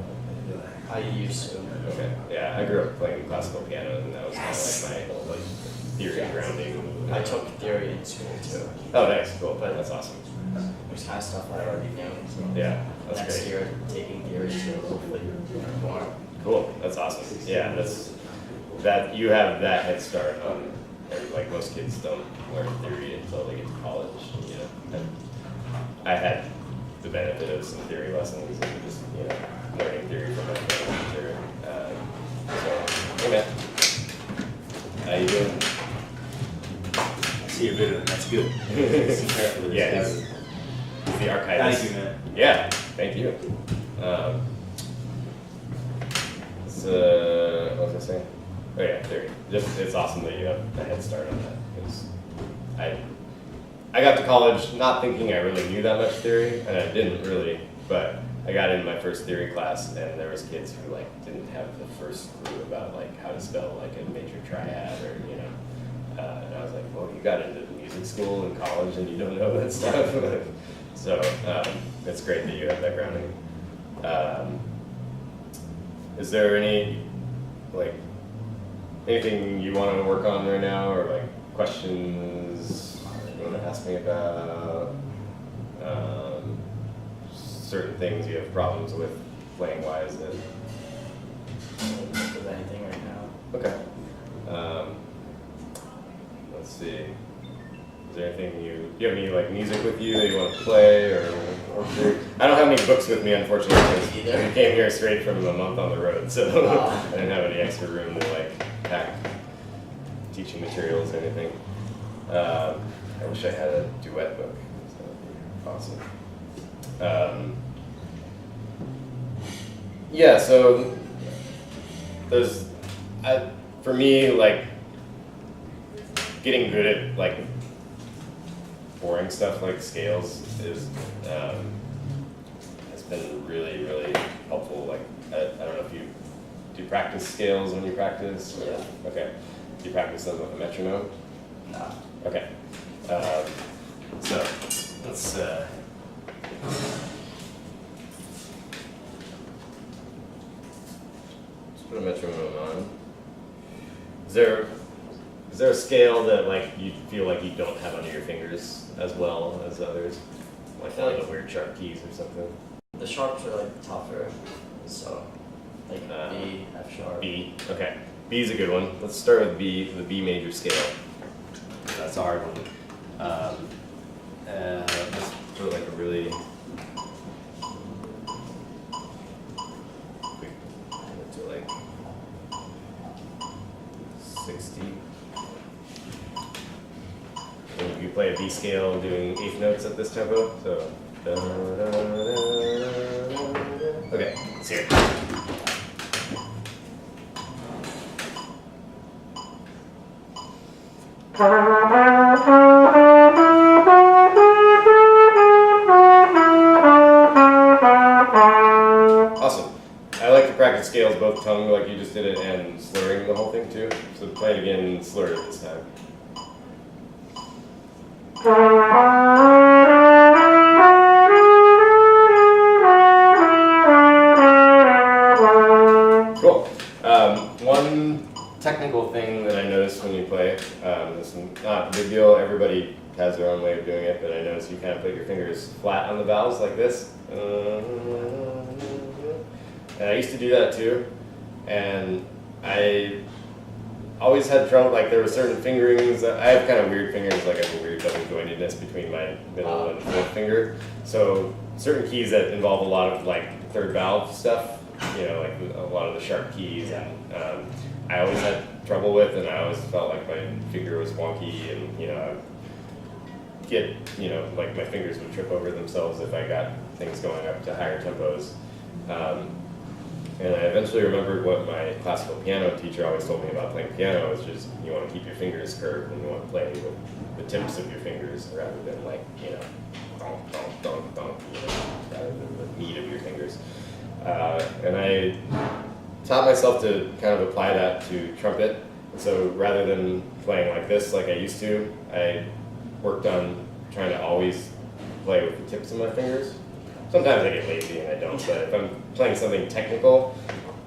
Speaker 2: I used to.
Speaker 1: Okay. Yeah, I grew up playing classical piano, and that was kind of like my theory grounding.
Speaker 2: I took theory in school too.
Speaker 1: Oh, nice. Cool. That's awesome.
Speaker 2: There's kind of stuff I already knew. So
Speaker 1: Yeah, that's
Speaker 2: next
Speaker 1: great.
Speaker 2: year, taking theory too, hopefully learn more.
Speaker 1: Cool. That's awesome. Yeah, that you have that head start on. Like most kids don't learn theory until they get to college. And I had the benefit of some theory lessons and just learning theory from my teacher. So, hey man, how you doing?
Speaker 5: I see a bit of it, that's good.
Speaker 1: Yeah, he's the archivist.
Speaker 5: Thank you, man.
Speaker 1: Yeah, thank you. What was I saying? Oh yeah, theory. It's awesome that you have a head start on that, because I got to college not thinking I really knew that much theory, and I didn't really, but I got in my first theory class, and there was kids who like didn't have the first clue about like how to spell like a major triad or and I was like, well, you got into music school and college and you don't know that stuff. So it's great that you have that grounding. Is there anything you want to work on right now, or like questions you want to ask me about? Certain things you have problems with playing wise that.
Speaker 2: I don't think of anything right now.
Speaker 1: Okay. Let's see. Is there anything do you have any like music with you that you want to play or through? I don't have any books with me, unfortunately, because
Speaker 2: Either.
Speaker 1: we came here straight from a month on the road, so
Speaker 2: Ah.
Speaker 1: I didn't have any extra room to like pack teaching materials or anything. I wish I had a duet book. So that would be awesome. Yeah, so for me, like getting good at like boring stuff like scales is has been really, really helpful. Like I don't know if you do you practice scales when you practice? Or,
Speaker 2: Yeah.
Speaker 1: Okay. Do you practice them with a metronome?
Speaker 2: No.
Speaker 1: Okay. So let's put a metronome on. Is there a scale that like you feel like you don't have under your fingers as well as others? Like one of the weird sharp keys or something?
Speaker 2: The sharps are like tougher, so like B, F sharp.
Speaker 1: B. Okay. B is a good one. Let's start with B, the B major scale.
Speaker 5: That's a hard one.
Speaker 1: Let's put like a really quick to like 60. And you play a B scale doing eighth notes at this tempo. So da, da, da, da, da. Okay, let's hear it. Awesome. I like to practice scales both tongue like you just did it and slurring the whole thing too. So play it again, slur it this time. Cool. One technical thing that I noticed when you play, this is not a big deal, everybody has their own way of doing it, but I noticed you kind of put your fingers flat on the valves like this. And I used to do that too, and I always had trouble. Like there were certain fingerings. I have kind of weird fingers. Like I have a weird double jointedness between my middle and fourth finger. So certain keys that involve a lot of like third valve stuff. You know, like a lot of the sharp keys, and I always had trouble with, and I always felt like my finger was wonky, and you know, I'd get, you know, like my fingers would trip over themselves if I got things going up to higher tempos. And I eventually remembered what my classical piano teacher always told me about playing piano, was just you want to keep your fingers curved, and you want to play with the tips of your fingers rather than like, you know, donk, donk, donk, donk, you know, rather than the meat of your fingers. And I taught myself to kind of apply that to trumpet. So rather than playing like this, like I used to, I worked on trying to always play with the tips of my fingers. Sometimes I get lazy and I don't, but if I'm playing something technical,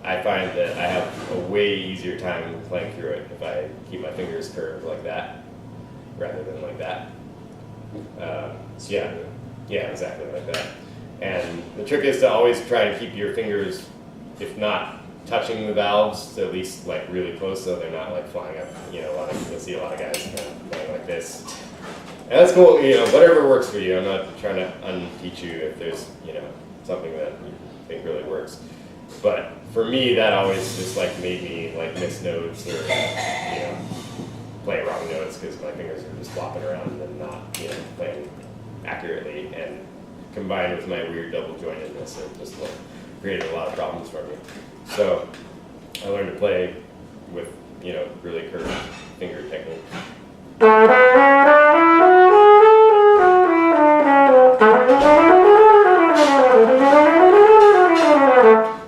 Speaker 1: I find that I have a way easier time playing through it if I keep my fingers curved like that, rather than like that. So yeah, exactly like that. And the trick is to always try and keep your fingers, if not touching the valves, to at least like really close so they're not like flying up. You know, you'll see a lot of guys kind of playing like this. And that's cool, you know, whatever works for you. I'm not trying to unteach you if there's, you know, something that you think really works. But for me, that always just like made me like miss notes or, you know, play wrong notes because my fingers are just flopping around and not, you know, playing accurately. And combined with my weird double jointedness, it just like created a lot of problems for me. So I learned to play with, you know, really curved finger technique.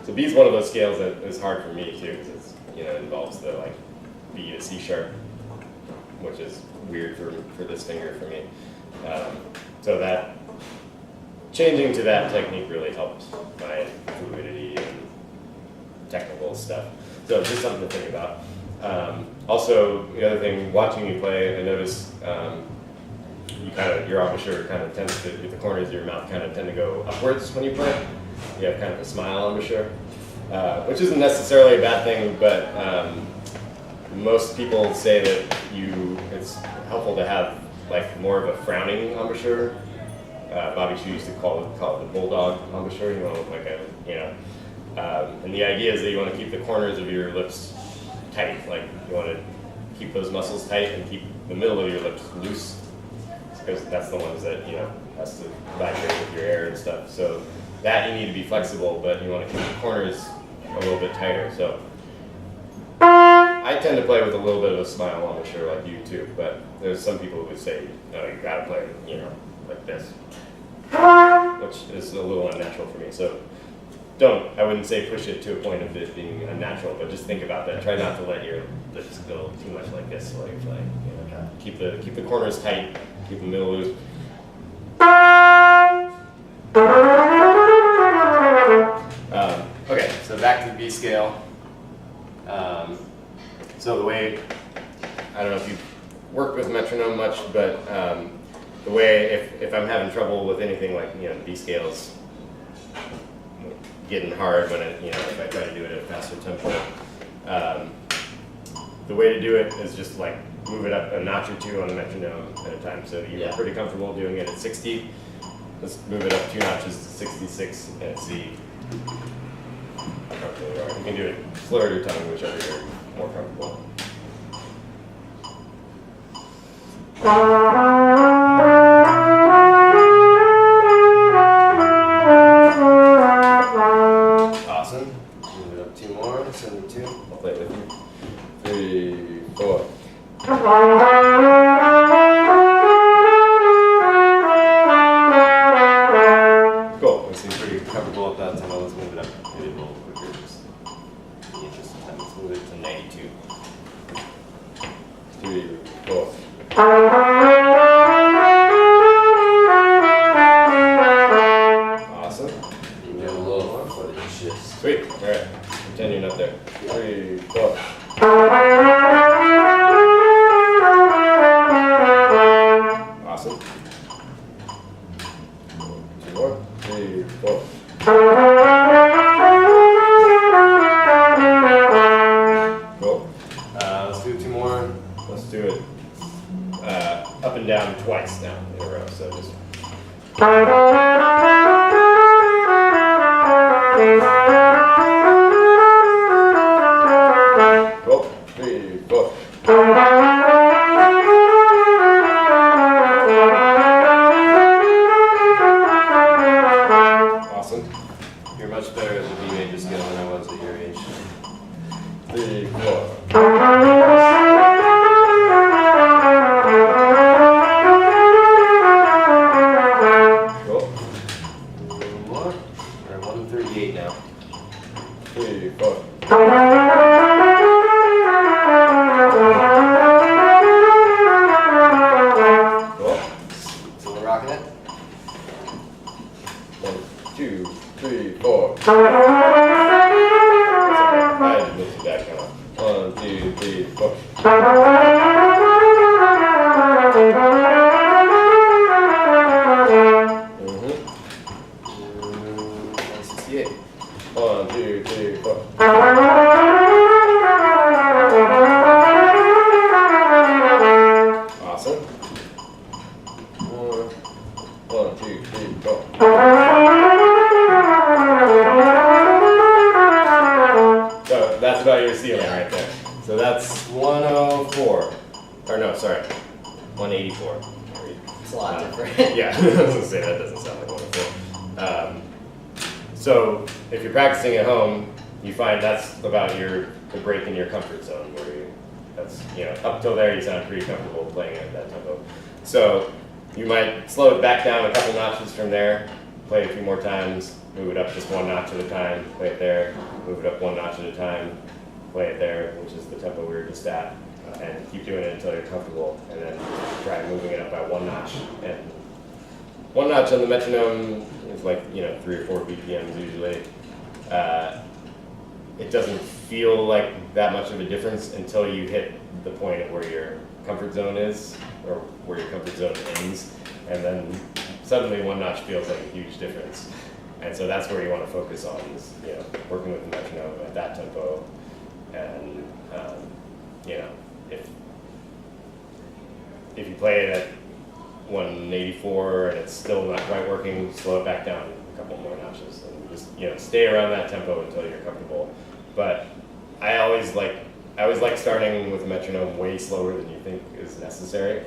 Speaker 1: So B is one of those scales that is hard for me too, because it's, you know, it involves the like B to C sharp, which is weird for this finger for me. So that changing to that technique really helped my fluidity and technical stuff. So just something to think about. Also, the other thing, watching you play, I noticed your embouchure kind of tends to, the corners of your mouth kind of tend to go upwards when you play. You have kind of a smile embouchure, which isn't necessarily a bad thing, but most people say that it's helpful to have like more of a frowning embouchure. Bobby Shu used to call it the bulldog embouchure. You want to look like a, you know, and the idea is that you want to keep the corners of your lips tight. Like you want to keep those muscles tight and keep the middle of your lips loose, because that's the ones that, you know, has to vibrate with your air and stuff. So that you need to be flexible, but you want to keep the corners a little bit tighter. So I tend to play with a little bit of a smile embouchure like you too, but there's some people who would say, no, you gotta play, you know, like this, which is a little unnatural for me. So I wouldn't say push it to a point of it being unnatural, but just think about that. Try not to let your lips go too much like this while you're playing. You know, keep the corners tight, keep the middle loose. Okay, so back to the B scale. So the way, I don't know if you've worked with metronome much, but the way, if I'm having trouble with anything like, you know, B scales getting hard when it, you know, if I try to do it at a faster tempo, the way to do it is just like move it up a notch or two on the metronome at a time. So you're pretty comfortable doing it at 60. Let's move it up 2 notches to 66 and see how comfortable you are. You can do it fluid or tongue, whichever you're more comfortable. Awesome. Move it up 2 more, 72. I'll play it with you. 3, 4. Cool. We seem pretty comfortable at that tempo. Let's move it up maybe a little quicker. Just in the interest of time. Let's move it to 92. 3, 4. Awesome. You can do a little more for the shifts. Sweet. All right. Continuing up there. 3, 4. Awesome. 2 more. 3, 4.
Speaker 3: fun.
Speaker 1: Let's do it up and down twice now in a row. So just. Go, 3, 4. Awesome. You're much better at the B major scale than I was at your age. 3, 4. Cool. One more. We're at 138 now. 3, 4. Cool.
Speaker 3: So we're rocking it.
Speaker 1: 1, 2, 3, 4. Sorry, I had to mix it back now. 1, 2, 3, 4. Mm-hmm. 168. 1, 2, 3, 4. Awesome. 1, 2, 3, 4. So that's about your ceiling right there. So that's 104. Or no, sorry. 184.
Speaker 2: It's a lot different.
Speaker 1: Yeah, I was gonna say that doesn't sound like 104. So if you're practicing at home, you find that's about the break in your comfort zone where that's up till there you sound pretty comfortable playing at that tempo. So you might slow it back down a couple notches from there, play it a few more times, move it up just one notch at a time, play it there, move it up one notch at a time, play it there, which is the tempo we were just at, and keep doing it until you're comfortable, and then try moving it up by one notch. And one notch on the metronome is like 3 or 4 BPMs usually. It doesn't feel like that much of a difference until you hit the point of where your comfort zone is, or where your comfort zone ends, and then suddenly one notch feels like a huge difference. And so that's where you want to focus on is working with the metronome at that tempo, and if you play it at 184 and it's still not quite working, slow it back down a couple more notches and just stay around that tempo until you're comfortable. But I always like starting with a metronome way slower than you think is necessary.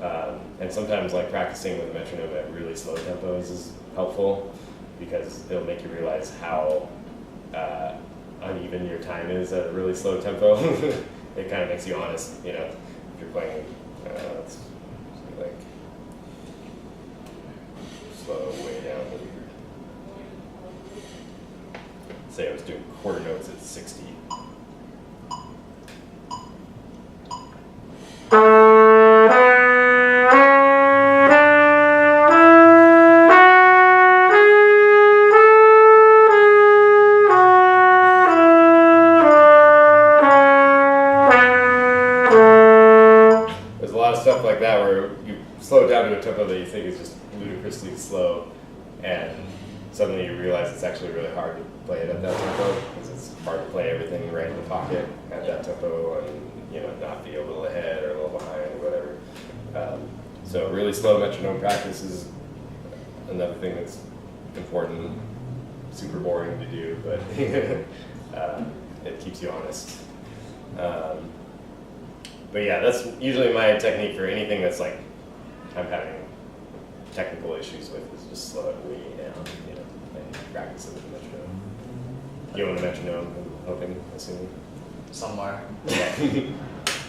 Speaker 1: And sometimes like practicing with a metronome at really slow tempos is helpful because it'll make you realize how uneven your time is at a really slow tempo. It kind of makes you honest, if you're playing, let's see, like slow way down. Say I was doing quarter notes at 60. Stuff like that where you slow it down to a tempo that you think is just ludicrously slow, and suddenly you realize it's actually really hard to play it at that tempo because it's hard to play everything right in the pocket at that tempo and not be a little ahead or a little behind or whatever. So really slow metronome practice is another thing that's important, super boring to do, but it keeps you honest. But yeah, that's usually my technique for anything that's like I'm having technical issues with, is just slow it way down, and practice it with the metronome. You own a metronome, I'm hoping, assuming.
Speaker 2: Somewhere.
Speaker 1: Yeah.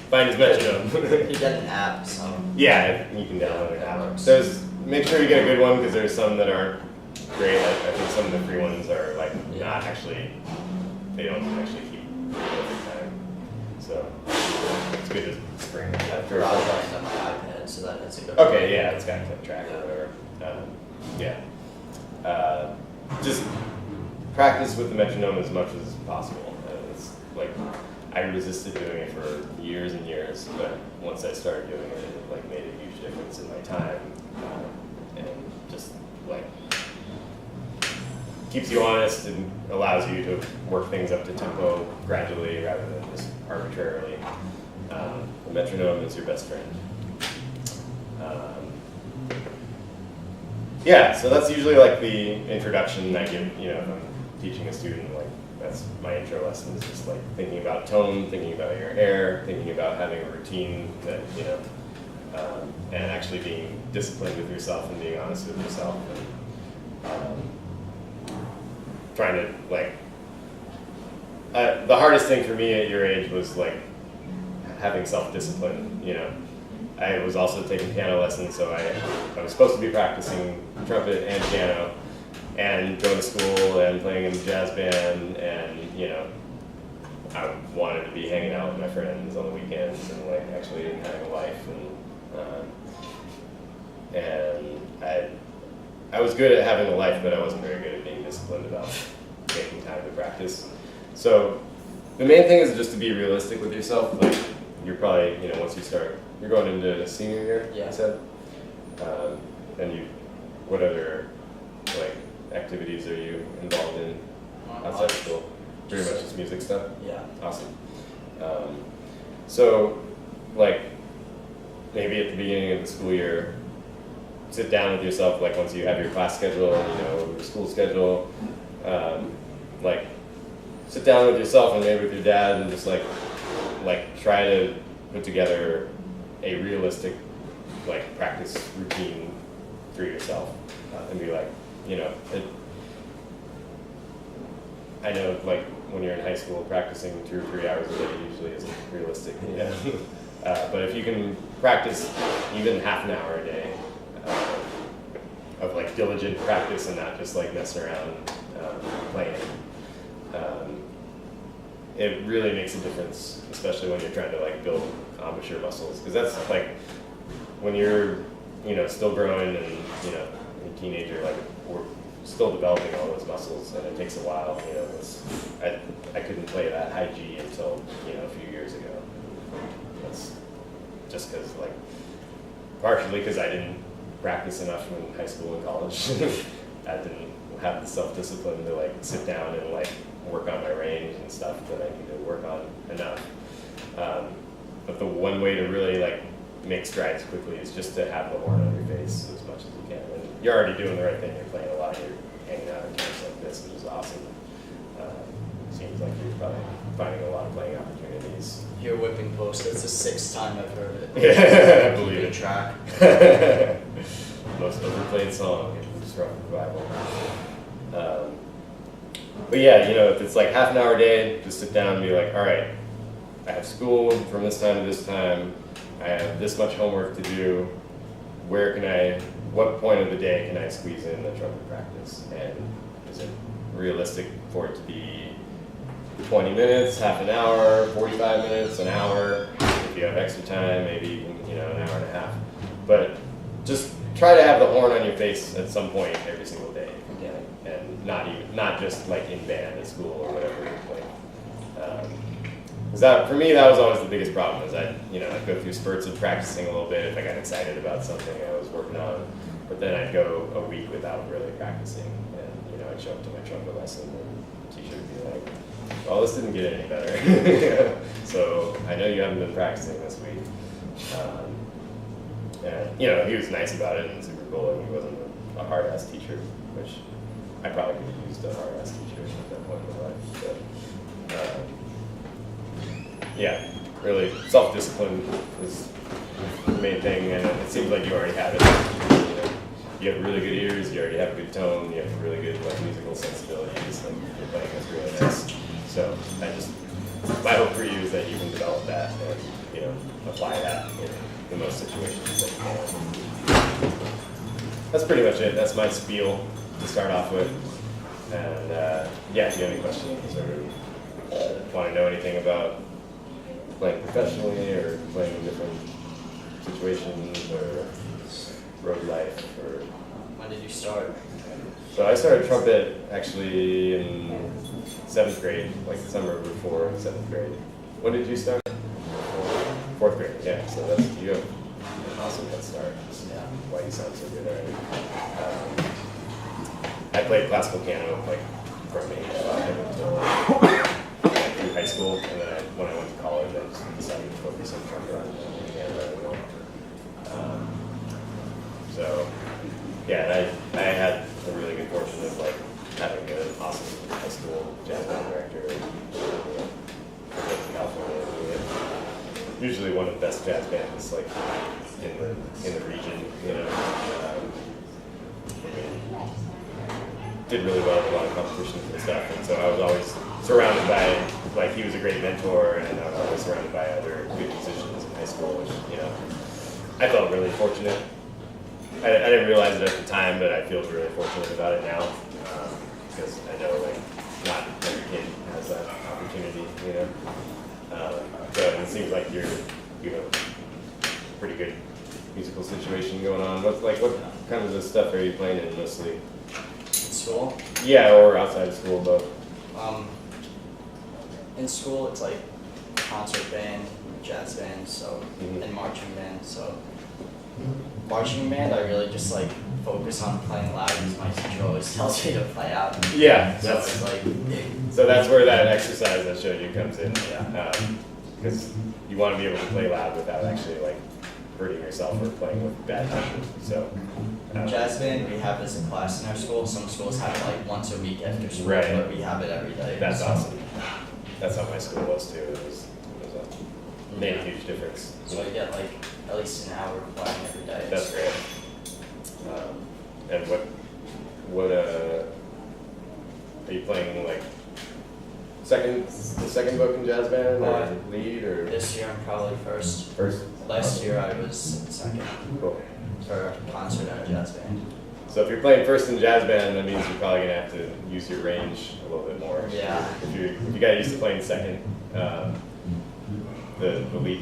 Speaker 1: Find his metronome.
Speaker 2: You get an app, so.
Speaker 1: Yeah, you can download an
Speaker 2: That
Speaker 1: app.
Speaker 2: works.
Speaker 1: Make sure you get a good one because there's some that aren't great. I think some of the free ones are like not actually, they don't actually keep perfect time. So it's good to spring.
Speaker 2: I've browsed on my iPad, so that it's a good.
Speaker 1: Okay, yeah, it's got click track or whatever. Just practice with the metronome as much as possible. It's like I resisted doing it for years and years, but once I started doing it, it like made a huge difference in my time, and just like keeps you honest and allows you to work things up to tempo gradually rather than just arbitrarily. The metronome is your best friend. Yeah, so that's usually like the introduction I give, you know, if I'm teaching a student, like that's my intro lesson, is just like thinking about tone, thinking about your air, thinking about having a routine that, you know, and actually being disciplined with yourself and being honest with yourself. And, trying to like, the hardest thing for me at your age was like having self-discipline, you know. I was also taking piano lessons, so I was supposed to be practicing trumpet and piano and going to school and playing in the jazz band, and you know, I wanted to be hanging out with my friends on the weekends and like actually having a life, and I was good at having a life, but I wasn't very good at being disciplined about making time to practice. So the main thing is just to be realistic with yourself. Like you're probably, you know, once you start, you're going into senior year,
Speaker 2: Yeah.
Speaker 1: you said? And what other like activities are you involved in outside of school? Pretty much just music stuff?
Speaker 2: Yeah.
Speaker 1: Awesome. So like maybe at the beginning of the school year, sit down with yourself, like once you have your class schedule, you know, your school schedule, like sit down with yourself and maybe with your dad and just like try to put together a realistic like practice routine for yourself, and be like, you know, I know like when you're in high school, practicing 2 or 3 hours a day usually isn't realistic, you know. But if you can practice even half an hour a day of like diligent practice and not just like messing around playing, it really makes a difference, especially when you're trying to like build embouchure muscles, because that's like when you're, you know, still growing and, you know, a teenager, like we're still developing all those muscles, and it takes a while. You know, I couldn't play that high G until, you know, a few years ago. That's just because like partially because I didn't practice enough in high school and college. I didn't have the self-discipline to like sit down and like work on my range and stuff that I need to work on enough. But the one way to really like make strides quickly is just to have the horn on your face as much as you can. And you're already doing the right thing. You're playing a lot. You're hanging out at camps like this, which is awesome. Seems like you're probably finding a lot of playing opportunities.
Speaker 2: Your whipping post, that's the 6th time I've heard it.
Speaker 1: Yeah, I believe
Speaker 2: Keeping
Speaker 1: it.
Speaker 2: track.
Speaker 1: Most overplayed song in Disrupt Revival. But yeah, you know, if it's like half an hour a day, just sit down and be like, all right, I have school from this time to this time. I have this much homework to do. What point of the day can I squeeze in the trumpet practice? And is it realistic for it to be 20 minutes, half an hour, 45 minutes, an hour? If you have extra time, maybe even, you know, an hour and a half. But just try to have the horn on your face at some point every single day.
Speaker 2: Yeah.
Speaker 1: And not just like in band at school or whatever you're playing. Because that, for me, that was always the biggest problem. Is I'd go through spurts of practicing a little bit if I got excited about something I was working on, but then I'd go a week without really practicing, and I'd show up to my trumpet lesson, and the teacher would be like, "Well, this didn't get any better." So I know you haven't been practicing this week. And he was nice about it and super cool, and he wasn't a hard ass teacher, which I probably could have used a hard ass teacher at that point in my life. But, yeah, really, self-discipline is the main thing, and it seems like you already have it. You have really good ears, you already have a good tone, you have really good musical sensibilities, and your playing is really nice. So my hope for you is that you can develop that and apply that in the most situations that you can. That's pretty much it. That's my spiel to start off with. And if you have any questions or want to know anything about playing professionally or playing in different situations or road life or...
Speaker 2: When did you start?
Speaker 1: So I started trumpet actually in 7th grade, like the summer before 7th grade. When did you start? 4th grade, yeah. So you have an awesome head start.
Speaker 2: Yeah.
Speaker 1: Why you sound so good already. I played classical piano from age 5 until through high high school, and then when I went to college, I just decided to focus on trumpet and rather more. So, yeah, and I had a really good fortune of like having an awesome high school jazz band director. In California, usually one of the best jazz bands like in the region, you know. Did really well in a lot of competitions and stuff, and so I was always surrounded by, like, he was a great mentor, and I was always surrounded by other good musicians in high school, which, you know, I felt really fortunate. I didn't realize it at the time, but I feel really fortunate about it now, because I know, like, not every kid has that opportunity, you know. So it seems like you have a pretty good musical situation going on. What kind of stuff are you playing in mostly?
Speaker 2: School?
Speaker 1: Yeah, or outside of school, both.
Speaker 2: In school, it's like concert band, jazz band, so
Speaker 1: Mhm.
Speaker 2: and marching band. So marching band, I really just like focus on playing loud because my teacher always tells me to play out.
Speaker 1: Yeah,
Speaker 2: So
Speaker 1: that's
Speaker 2: it's like
Speaker 1: so that's where that exercise I showed you comes in.
Speaker 2: Yeah.
Speaker 1: Because you want to be able to play loud without actually like hurting yourself or playing with bad tempo. So.
Speaker 2: jazz band, we have this in class in our school. Some schools have it like once a week after school,
Speaker 1: Right.
Speaker 2: but we have it every day.
Speaker 1: That's
Speaker 2: so.
Speaker 1: awesome. That's how my school was too. It was made a huge difference.
Speaker 2: So I get like at least an hour of playing every day.
Speaker 1: That's great. And what are you playing, like the second book in jazz band, or lead, or
Speaker 2: This year I'm probably first.
Speaker 1: first?
Speaker 2: Last year I was second
Speaker 1: Cool.
Speaker 2: for a concert and a jazz band.
Speaker 1: So if you're playing first in jazz band, that means you're probably gonna have to use your range a little bit more.
Speaker 2: Yeah.
Speaker 1: If you got used to playing second, the lead,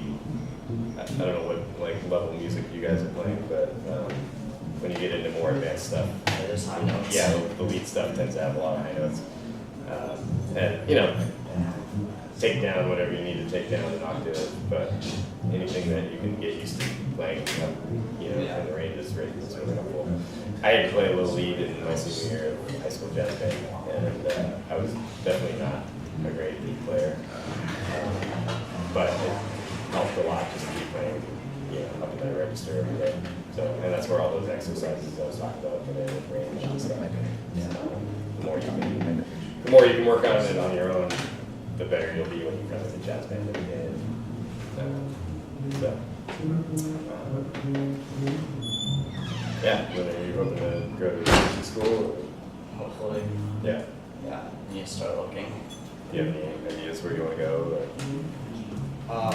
Speaker 1: I don't know what like level of music you guys are playing, but when you get into more advanced stuff,
Speaker 2: There's high notes.
Speaker 1: yeah, the lead stuff tends to have a lot of high notes. And you know, take down whatever you need to take down an octave, but anything that you can get used to playing, you know, in the range is really helpful. I had to play a little lead in my senior year of high school jazz band, and I was definitely not a great lead player, but it helped a lot just to be playing, you know, up in that register every day. So, and that's where all those exercises I was talking about today with range and stuff. The more you can work on it on your own, the better you'll be when you come to the jazz band every day. Yeah, whether you're hoping to go to music school, or,
Speaker 2: Hopefully.
Speaker 1: yeah.
Speaker 2: Yeah. I need to start looking.
Speaker 1: Do you have any ideas where you want to go? Or?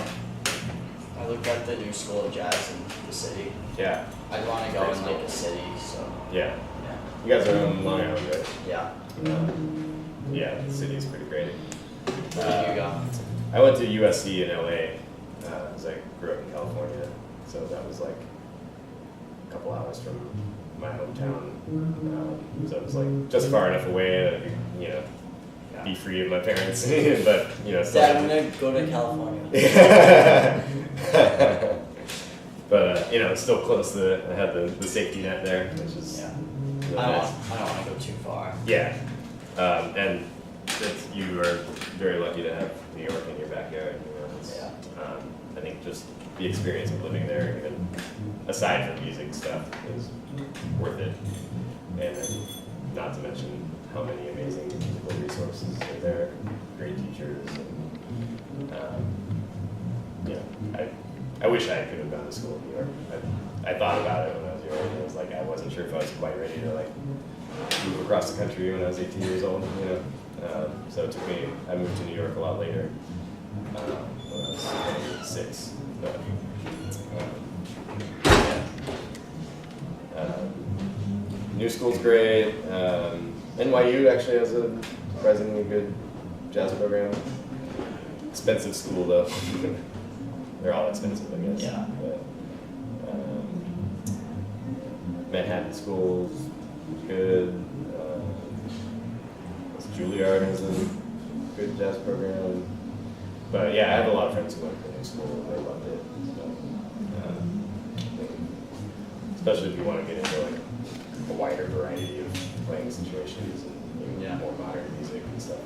Speaker 2: I looked at the new school of jazz in the city.
Speaker 1: Yeah,
Speaker 2: I'd want to go in like a city, so
Speaker 1: yeah.
Speaker 2: yeah.
Speaker 1: You guys are on Long Island, right?
Speaker 2: Yeah.
Speaker 1: Yeah, the city's pretty great.
Speaker 2: Where did you go?
Speaker 1: I went to USC in LA, because I grew up in California, so that was like a couple hours from my hometown. So it was like just far enough away that I could, you know, be free of my parents, but you know, still.
Speaker 2: Dad, I'm gonna go to California.
Speaker 1: But you know, it's still close to. I had the safety net there, which is
Speaker 2: Yeah.
Speaker 1: really
Speaker 2: I
Speaker 1: nice.
Speaker 2: don't want to go too far.
Speaker 1: Yeah, and you are very lucky to have New York in your backyard. You know, it's,
Speaker 2: Yeah.
Speaker 1: I think just the experience of living there, even aside from music stuff, is worth it. And then, not to mention how many amazing musical resources are there, great teachers, and you know, I wish I could have gone to school in New York. I thought about it when I was young, and I was like, I wasn't sure if I was quite ready to like move across the country when I was 18 years old, you know. So it took me, I moved to New York a lot later, when I was 26. But, yeah. New school's great. NYU actually has a surprisingly good jazz program. Expensive school though. They're all expensive, I guess.
Speaker 2: Yeah.
Speaker 1: But, Manhattan School's good. Juilliard has a good jazz program. But yeah, I have a lot of friends who went to new school and they loved it. So, especially if you want to get into like a wider variety of playing situations and
Speaker 2: Yeah.
Speaker 1: more modern music and stuff.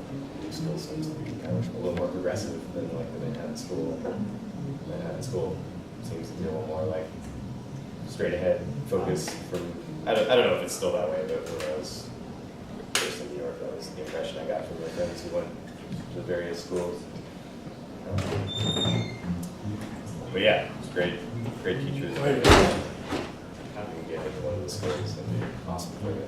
Speaker 1: New school seems to be kind of a little more progressive than like the Manhattan School. Manhattan School seems to be a little more like straight ahead focus from, I don't know if it's still that way, but when I was first in New York, that was the impression I got from my friends who went to the various schools. But yeah, it's great teachers. If you can get into one of the schools, that'd be awesome for you.